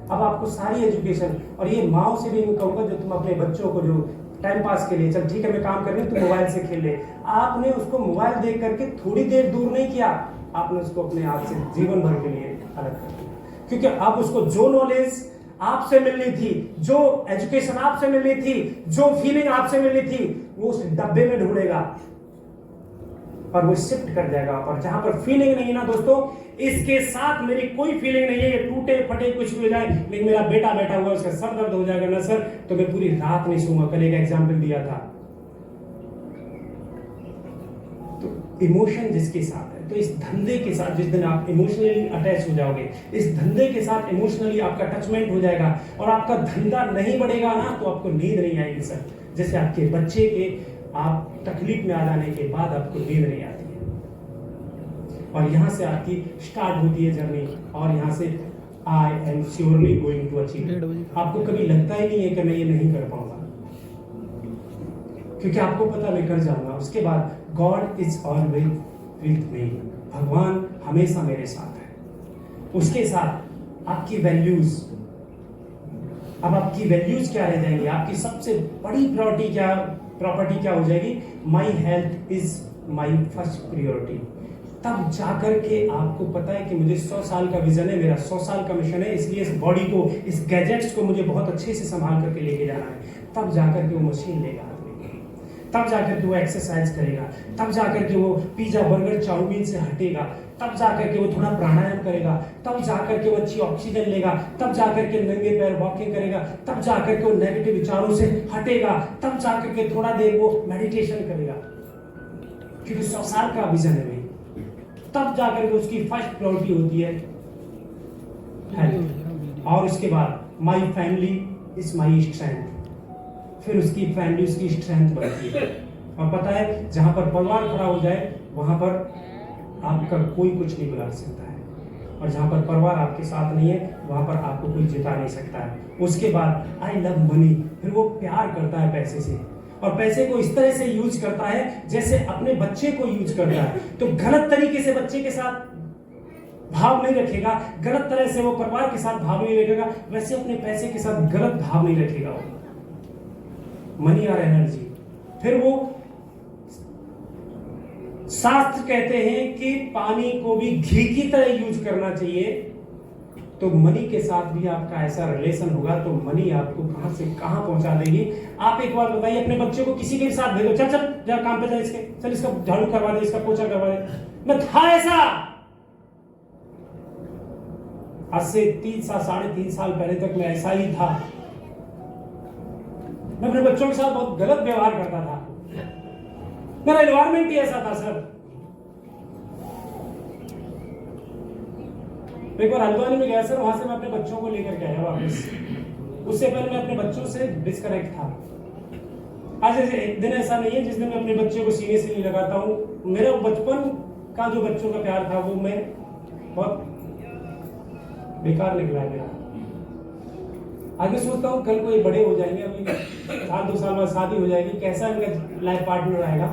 अब आपको सारी एजुकेशन, और ये माओ से भी मैं कहूँगा जो तुम अपने बच्चों को जो टाइम पास के लिए, चल ठीक है मैं काम कर रही हूँ तू मोबाइल से खेल ले, आपने उसको मोबाइल देख करके थोड़ी देर दूर नहीं किया, आपने उसको अपने आप से जीवन भर के लिए अलग कर दिया। क्योंकि अब उसको जो नॉलेज आपसे मिलनी थी, जो एजुकेशन आपसे मिलनी थी, जो फीलिंग आपसे मिलनी थी, वो उस डब्बे में ढूंढेगा और वो शिफ्ट कर जाएगा। और जहां पर फीलिंग नहीं है ना दोस्तों, इसके साथ मेरी कोई फीलिंग नहीं है, ये टूटे फटे कुछ भी हो जाए, लेकिन मेरा बेटा बैठा हुआ है, उसका सर दर्द हो जाएगा ना सर तो मैं पूरी रात नहीं सोऊंगा। कल एक एग्जाम्पल दिया था। तो इमोशन जिसके साथ है, तो इस धंधे के साथ जिस दिन आप इमोशनली अटैच हो जाओगे, इस धंधे के साथ इमोशनली आपका टचमेंट हो जाएगा और आपका धंधा नहीं बढ़ेगा ना तो आपको नींद नहीं आएगी सर। जैसे आपके बच्चे के आप तकलीफ में आ जाने के बाद आपको नींद नहीं आती है, और यहाँ से आपकी स्टार्ट होती है जर्नी, और यहाँ से I am surely going to achieve. आपको कभी लगता ही नहीं है कि मैं ये नहीं कर पाऊंगा, क्योंकि आपको पता मैं कर जाऊंगा। उसके बाद God is always with me, भगवान हमेशा मेरे साथ है। उसके साथ आपकी वैल्यूज, अब आपकी वैल्यूज क्या रह जाएंगी? आपकी सबसे बड़ी प्रॉपर्टी क्या हो जाएगी? My health is my first priority. तब जाकर के आपको पता है कि मुझे 100 साल का विजन है, मेरा 100 साल का मिशन है, इसलिए इस बॉडी को, इस गैजेट्स को मुझे बहुत अच्छे से संभाल करके लेके जाना है। तब जाकर के वो मशीन लेगा आदमी, तब जाकर के वो एक्सरसाइज करेगा, तब जाकर के वो पिज्जा बर्गर चाउमीन से हटेगा, तब जाकर के वो थोड़ा प्राणायाम करेगा, तब जाकर के वो अच्छी ऑक्सीजन लेगा, तब जाकर के नंगे पैर वॉकिंग करेगा, तब जाकर के वो नेगेटिव विचारों से हटेगा, तब जाकर के थोड़ा देर वो मेडिटेशन करेगा, क्योंकि 100 साल का विजन है भाई। तब जाकर के उसकी फर्स्ट प्रायोरिटी होती है हेल्थ, और उसके बाद my family is my strength, फिर उसकी फैमिली उसकी स्ट्रेंथ बनती है। और पता है जहां पर परिवार खड़ा हो जाए वहां पर आपका कोई कुछ नहीं बुला सकता है, और जहां पर परिवार आपके साथ नहीं है वहां पर आपको कोई जिता नहीं सकता है। उसके बाद आई लव मनी, फिर वो प्यार करता है पैसे से, और पैसे को इस तरह से यूज करता है जैसे अपने बच्चे को यूज करता है। तो गलत तरीके से बच्चे के साथ भाव नहीं रखेगा, गलत तरह से वो परिवार के साथ भाव नहीं रखेगा, वैसे अपने पैसे के साथ गलत भाव नहीं रखेगा वो। मनी और एनर्जी, फिर वो शास्त्र कहते हैं कि पानी को भी घी की तरह यूज करना चाहिए। तो मनी के साथ भी आपका ऐसा रिलेशन होगा तो मनी आपको कहां से कहां पहुंचा देगी। आप एक बार बताइए, अपने बच्चे को किसी के साथ भेजो, चल चल जा काम पे जा, इसके चल इसका झाड़ू करवा दे, इसका पोछा करवा दे। मैं था ऐसा आज से 3-3.5 साल पहले तक मैं ऐसा ही था। मैं अपने बच्चों के साथ बहुत गलत व्यवहार करता था, मेरा एनवायरमेंट ही ऐसा था सर। एक बार हल्द्वानी में गया सर, वहां से मैं अपने बच्चों को लेकर के आया वापस। उससे पहले मैं अपने बच्चों से डिस्कनेक्ट था। आज एक दिन ऐसा नहीं है जिस दिन मैं अपने बच्चे को सीने से नहीं लगाता हूँ। मेरा बचपन का जो बच्चों का प्यार था वो मैं बहुत बेकार निकला मेरा। आज मैं सोचता हूँ कल को ये बड़े हो जाएंगे, अभी 1-2 साल बाद शादी हो जाएगी, कैसा इनका लाइफ पार्टनर आएगा,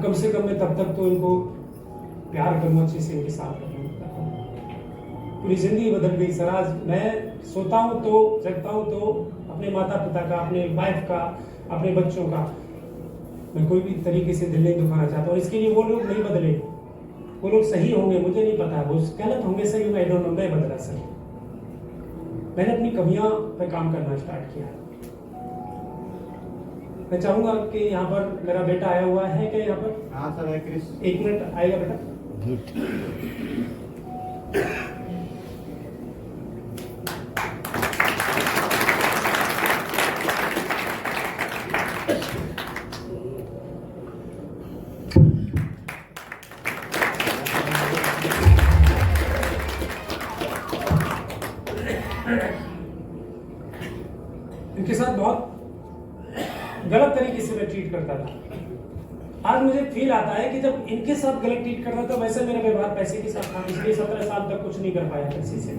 कम से कम मैं तब तक तो इनको प्यार करूँ, अच्छे से इनके साथ रहूँ। पूरी जिंदगी बदल गई सर। आज मैं सोता हूँ तो जगता हूँ तो अपने माता पिता का, अपने वाइफ का, अपने बच्चों का मैं कोई भी तरीके से दिल नहीं दुखाना चाहता। और इसके लिए वो लोग नहीं बदले, वो लोग सही होंगे मुझे नहीं पता, वो गलत होंगे सही, मैं डोंट नो, मैं बदला सर। मैंने अपनी कमियां पे काम करना स्टार्ट किया। मैं चाहूंगा कि यहाँ पर मेरा बेटा आया हुआ है क्या यहाँ पर? हाँ सर, क्रिस 1 मिनट आएगा बेटा। गलत तरीके से मैं ट्रीट करता था। आज मुझे फील आता है कि जब इनके साथ गलत ट्रीट करता था वैसे मेरा व्यवहार पैसे के साथ था, इसलिए 17 साल तक कुछ नहीं कर पाया पैसे से।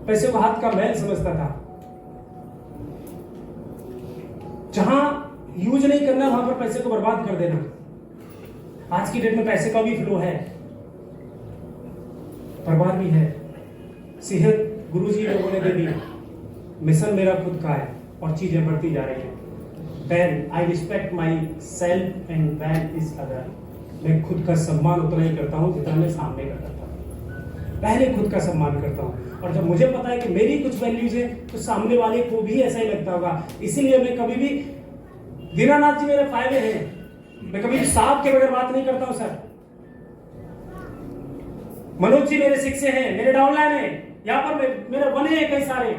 पैसे को हाथ का मैल समझता था। जहां यूज नहीं करना वहां पर पैसे को बर्बाद कर देना। आज की डेट में पैसे का भी फ्लो है, बर्बाद भी है। सेहत गुरुजी लोगों ने दे दी, मिशन मेरा खुद का है और चीजें बढ़ती जा रही हैं। Then I respect myself and one is other. मैं खुद का सम्मान उतना ही करता हूं जितना मैं सामने करता था। पहले खुद का सम्मान करता हूं, और जब मुझे पता है कि मेरी कुछ वैल्यूज है तो सामने वाले को भी ऐसा ही लगता होगा। इसीलिए मैं कभी भी, दीनानाथ जी मेरे फायदे हैं, मैं कभी भी साहब के बगैर बात नहीं करता हूं सर। मनोज जी मेरे शिक्षे हैं, मेरे डाउनलाइन है, यहाँ पर मेरे बने हैं कई सारे।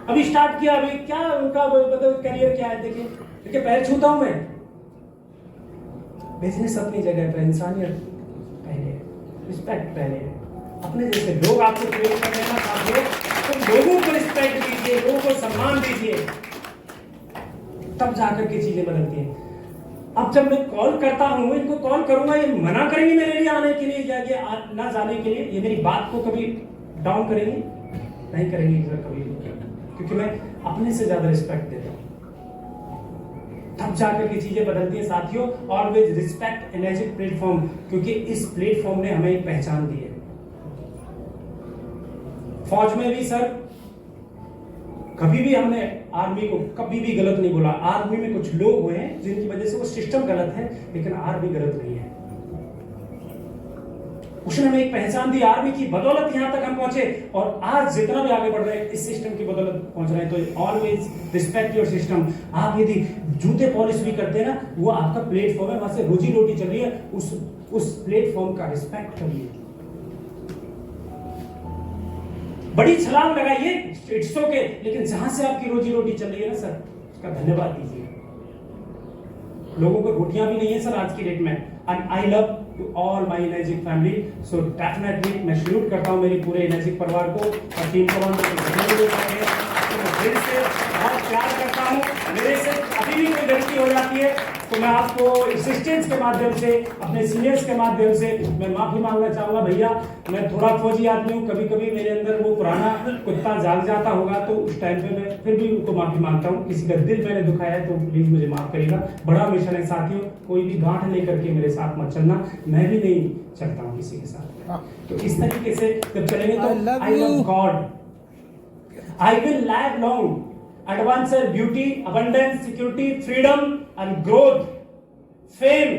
अभी स्टार्ट किया, अभी क्या उनका मतलब करियर क्या है देखिए, देखिए पैर छूता हूं मैं। बिजनेस अपनी जगह पर, इंसानियत पहले, रिस्पेक्ट पहले। अपने जैसे लोग आपको प्रेम कर रहे हैं साथियों, तो लोगों को रिस्पेक्ट दीजिए, लोगों को सम्मान दीजिए, तब जाकर के चीजें बदलती हैं। अब जब मैं कॉल करता हूं, इनको कॉल करूंगा, ये मना करेंगे मेरे लिए आने के लिए या ये ना जाने के लिए? ये मेरी बात को कभी डाउन करेंगे? नहीं करेंगे सर कभी भी, क्योंकि मैं अपने से ज्यादा रिस्पेक्ट देता हूं। तब जाकर के चीजें बदलती हैं साथियों। ऑलवेज रिस्पेक्ट एनर्जिक प्लेटफॉर्म, क्योंकि इस प्लेटफॉर्म ने हमें एक पहचान दी है। फौज में भी सर कभी भी हमने आर्मी को कभी भी गलत नहीं बोला। आर्मी में कुछ लोग हुए हैं जिनकी वजह से वो सिस्टम गलत है, लेकिन आर्मी गलत नहीं है। उसने हमें एक पहचान दी, आर्मी की बदौलत यहां तक हम पहुंचे, और आज जितना भी आगे बढ़ रहे हैं इस सिस्टम की बदौलत पहुंच रहे हैं। तो ऑलवेज रिस्पेक्ट योर सिस्टम। आप यदि जूते पॉलिश भी करते हैं ना, वो आपका प्लेटफॉर्म है, वहां से रोजी रोटी चल रही है, उस प्लेटफॉर्म का रिस्पेक्ट करिए। बड़ी छलांग लगाइए, इट्स ओके, लेकिन जहां से आपकी रोजी रोटी चल रही है ना सर, उसका धन्यवाद दीजिए। लोगों को रोटियां भी नहीं है सर आज की डेट में। And I love to all my energetic family, so definitely मैं सैल्यूट करता हूं मेरे पूरे एनर्जिक परिवार को और टीम कमांडर को। दिल से बहुत प्यार करता हूं। मेरे से अभी भी कोई गलती हो जाती है तो मैं आपको असिस्टेंट्स के माध्यम से, अपने सीनियर्स के माध्यम से मैं माफी मांगना चाहूंगा। भैया मैं थोड़ा फौजी आदमी हूँ, कभी कभी मेरे अंदर वो पुराना कुत्ता जाग जाता होगा, तो उस टाइम पे मैं फिर भी उनको माफी मांगता हूँ। किसी का दिल मैंने दुखाया है तो प्लीज मुझे माफ करिएगा। बड़ा मिशन है साथियों, कोई भी गांठ लेकर के मेरे साथ मत चलना, मैं भी नहीं चलता हूँ किसी के साथ। तो इस तरीके से जब चलेंगे तो I love God, I will live long, advance beauty, abundance, security, freedom and growth, fame,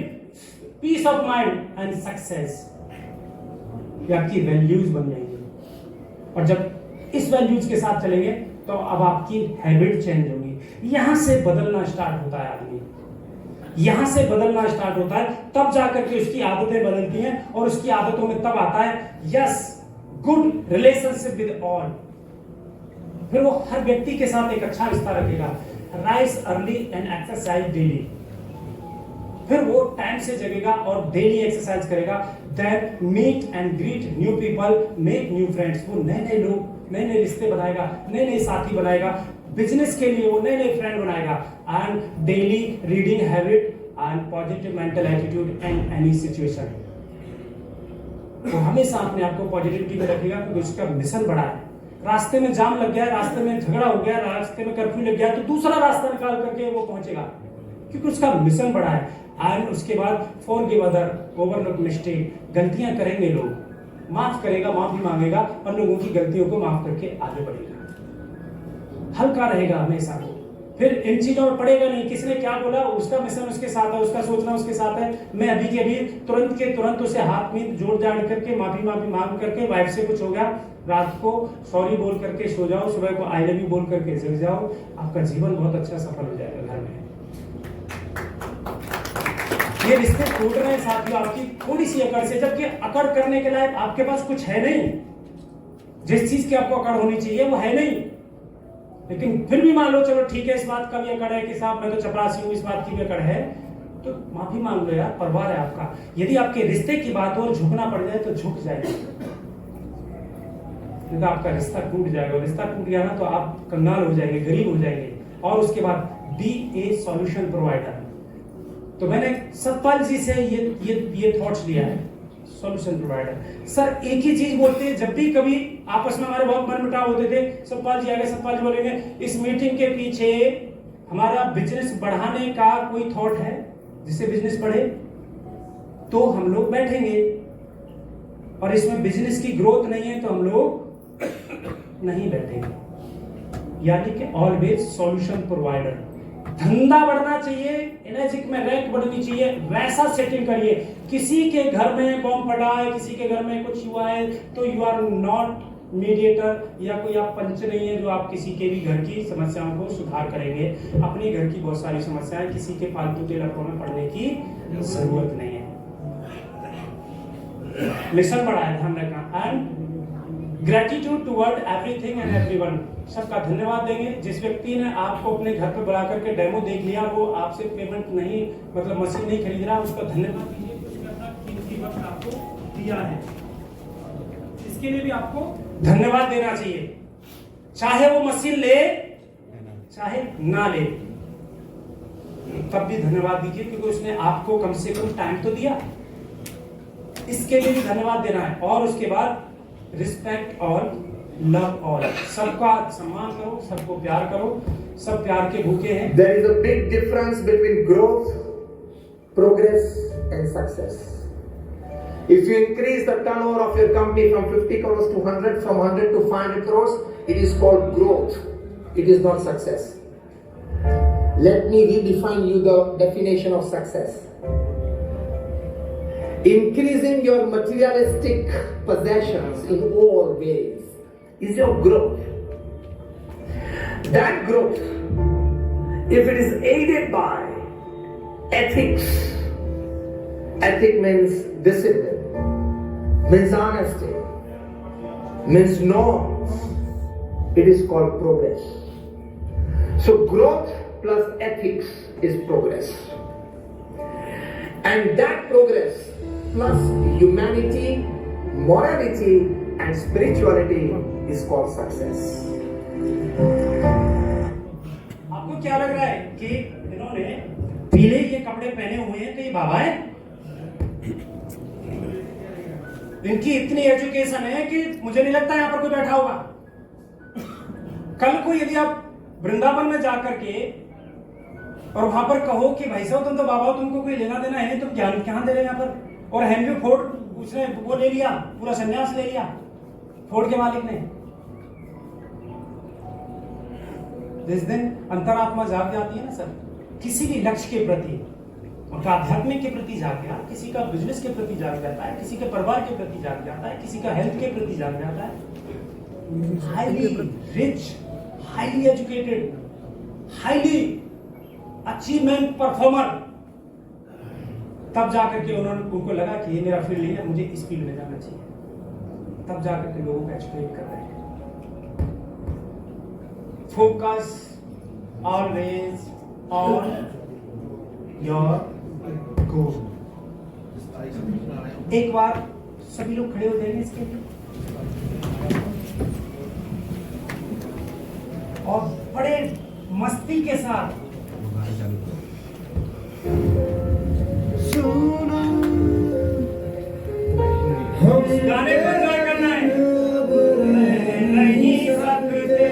peace of mind and success. ये आपकी वैल्यूज बन जाएंगी, और जब इस वैल्यूज के साथ चलेंगे तो अब आपकी हैबिट चेंज होगी। यहां से बदलना स्टार्ट होता है आदमी, यहां से बदलना स्टार्ट होता है, तब जाकर के उसकी आदतें बदलती हैं, और उसकी आदतों में तब आता है yes good relationship with all. फिर वो हर व्यक्ति के साथ एक अच्छा रिश्ता रखेगा। Rise early and exercise daily, फिर वो टाइम से जगेगा और डेली एक्सरसाइज करेगा। Then meet and greet new people, make new friends, वो नए नए लोग, नए नए रिश्ते बनाएगा, नए नए साथी बनाएगा। बिजनेस के लिए वो नए नए फ्रेंड बनाएगा। And daily reading habit and positive mental attitude and any situation, वो हमेशा अपने आप को पॉजिटिविटी में रखेगा, क्योंकि उसका मिशन बड़ा है। रास्ते में जाम लग गया, रास्ते में झगड़ा हो गया, रास्ते में कर्फ्यू लग गया, तो दूसरा रास्ता निकाल करके वो पहुंचेगा, क्योंकि उसका मिशन बड़ा है। एंड उसके बाद फॉरगिव अदर, ओवरलुक मिस्टेक, गलतियां करेंगे लोग, माफ करेगा, माफी मांगेगा और लोगों की गलतियों को माफ करके आगे बढ़ेगा। हल्का रहेगा हमेशा, फिर इन चीजों में पड़ेगा नहीं। किसने क्या बोला, उसका मिशन उसके साथ है, उसका सोचना उसके साथ है। मैं अभी के अभी तुरंत के तुरंत उसे हाथ में जोड़ जाड़ करके माफी मांग करके, वाइफ से कुछ हो गया, रात को सॉरी बोल करके सो जाओ, सुबह को आई लव यू बोल करके जग जाओ, आपका जीवन बहुत अच्छा सफल हो जाएगा घर में। ये रिश्ते टूट रहे हैं साथियों आपकी थोड़ी सी अकड़ से, जबकि अकड़ करने के लायक आपके पास कुछ है नहीं। जिस चीज की आपको अकड़ होनी चाहिए वो है नहीं, लेकिन फिर भी मान लो चलो ठीक है, इस बात का भी अकड़ है कि साहब मैं तो चपरासी हूं, इस बात की भी अकड़ है, तो माफी मांग लो यार, परिवार है आपका। यदि आपके रिश्ते की बात और झुकना पड़ जाए तो झुक जाएगा, क्योंकि आपका रिश्ता टूट जाएगा। रिश्ता टूट गया ना तो आप कंगाल हो जाएंगे, गरीब हो जाएंगे, और उसके बाद बी ए सॉल्यूशन प्रोवाइडर। तो मैंने सतपाल जी से ये थॉट्स लिया है, सॉल्यूशन प्रोवाइडर। सर एक ही चीज बोलते हैं, जब भी कभी आपस में हमारे बहुत मनमुटाव होते थे, सतपाल जी आगे, सतपाल जी बोलेंगे इस मीटिंग के पीछे हमारा बिजनेस बढ़ाने का कोई थॉट है जिससे बिजनेस बढ़े, तो हम लोग बैठेंगे, और इसमें बिजनेस की ग्रोथ नहीं है तो हम लोग नहीं बैठेंगे। यानी कि ऑलवेज सॉल्यूशन प्रोवाइडर। धंधा बढ़ना चाहिए, एनर्जिक में रैंक बढ़नी चाहिए, वैसा सेटिंग करिए। किसी के घर में बॉम्ब फटा है, किसी के घर में कुछ हुआ है, तो यू आर नॉट मीडिएटर या कोई आप पंच नहीं है जो आप किसी के भी घर की समस्याओं को सुधार करेंगे। अपने घर की बहुत सारी समस्याएं, किसी के फालतू के लफड़ों में पड़ने की जरूरत नहीं है। लेसन पढ़ा है, ध्यान रखना। And gratitude toward everything and everyone. सबका धन्यवाद देंगे। जिस व्यक्ति ने आपको अपने घर पे बुला करके डेमो देख लिया, वो आपसे पेमेंट नहीं, मतलब मशीन नहीं खरीद रहा, उसका धन्यवाद दीजिए। कुछ पैसा कीमती वक्त आपको दिया है, इसके लिए भी आपको धन्यवाद देना चाहिए। चाहे वो मशीन ले चाहे ना ले, तब भी धन्यवाद दीजिए, क्योंकि उसने आपको कम से कम टाइम तो दिया। इसके लिए भी धन्यवाद देना है। और उसके बाद रिस्पेक्ट और लव ऑल। सबका सम्मान करो, सबको प्यार करो, सब प्यार के भूखे हैं। There is a big difference between growth, progress and success. If you increase the turnover of your company from 50 crores to 100, from 100 to 500 crores, it is called growth. It is not success. Let me redefine you the definition of success. Increasing your materialistic possessions in all ways is your growth. That growth, if it is aided by ethics, ethic means discipline, means honesty, means norms, it is called progress. So growth plus ethics is progress. And that progress plus humanity, morality and spirituality is called success. आपको क्या लग रहा है कि इन्होंने पीले ये कपड़े पहने हुए हैं तो ये बाबा है? इनकी इतनी एजुकेशन है कि मुझे नहीं लगता यहाँ पर कोई बैठा होगा। कल को यदि आप वृंदावन में जाकर के और वहां पर कहो कि भाई साहब तुम तो बाबा हो, तुमको कोई लेना देना है नहीं, तुम ज्ञान कहां दे रहे हैं यहाँ पर? और हेनरी फोर्ड उसने वो ले लिया, पूरा संन्यास ले लिया फोर्ड के मालिक ने। जिस दिन अंतरात्मा जाग जाती है ना सर, किसी भी लक्ष्य के प्रति, उनका आध्यात्मिक के प्रति जाग गया, किसी का बिजनेस के प्रति जाग जाता है, किसी के परिवार के प्रति जाग जाता है, किसी का हेल्थ के प्रति जाग जाता है। Highly rich, highly educated, highly achievement performer, तब जाकर के उनको लगा कि ये मेरा फील्ड नहीं है, मुझे इस फील्ड में जाना चाहिए। तब जाकर के लोगों को एजुकेट कर रहे हैं। Focus always on your goal. एक बार सभी लोग खड़े हो जाएंगे इसके लिए, और बड़े मस्ती के साथ गाने को एंजॉय करना है। नहीं सकते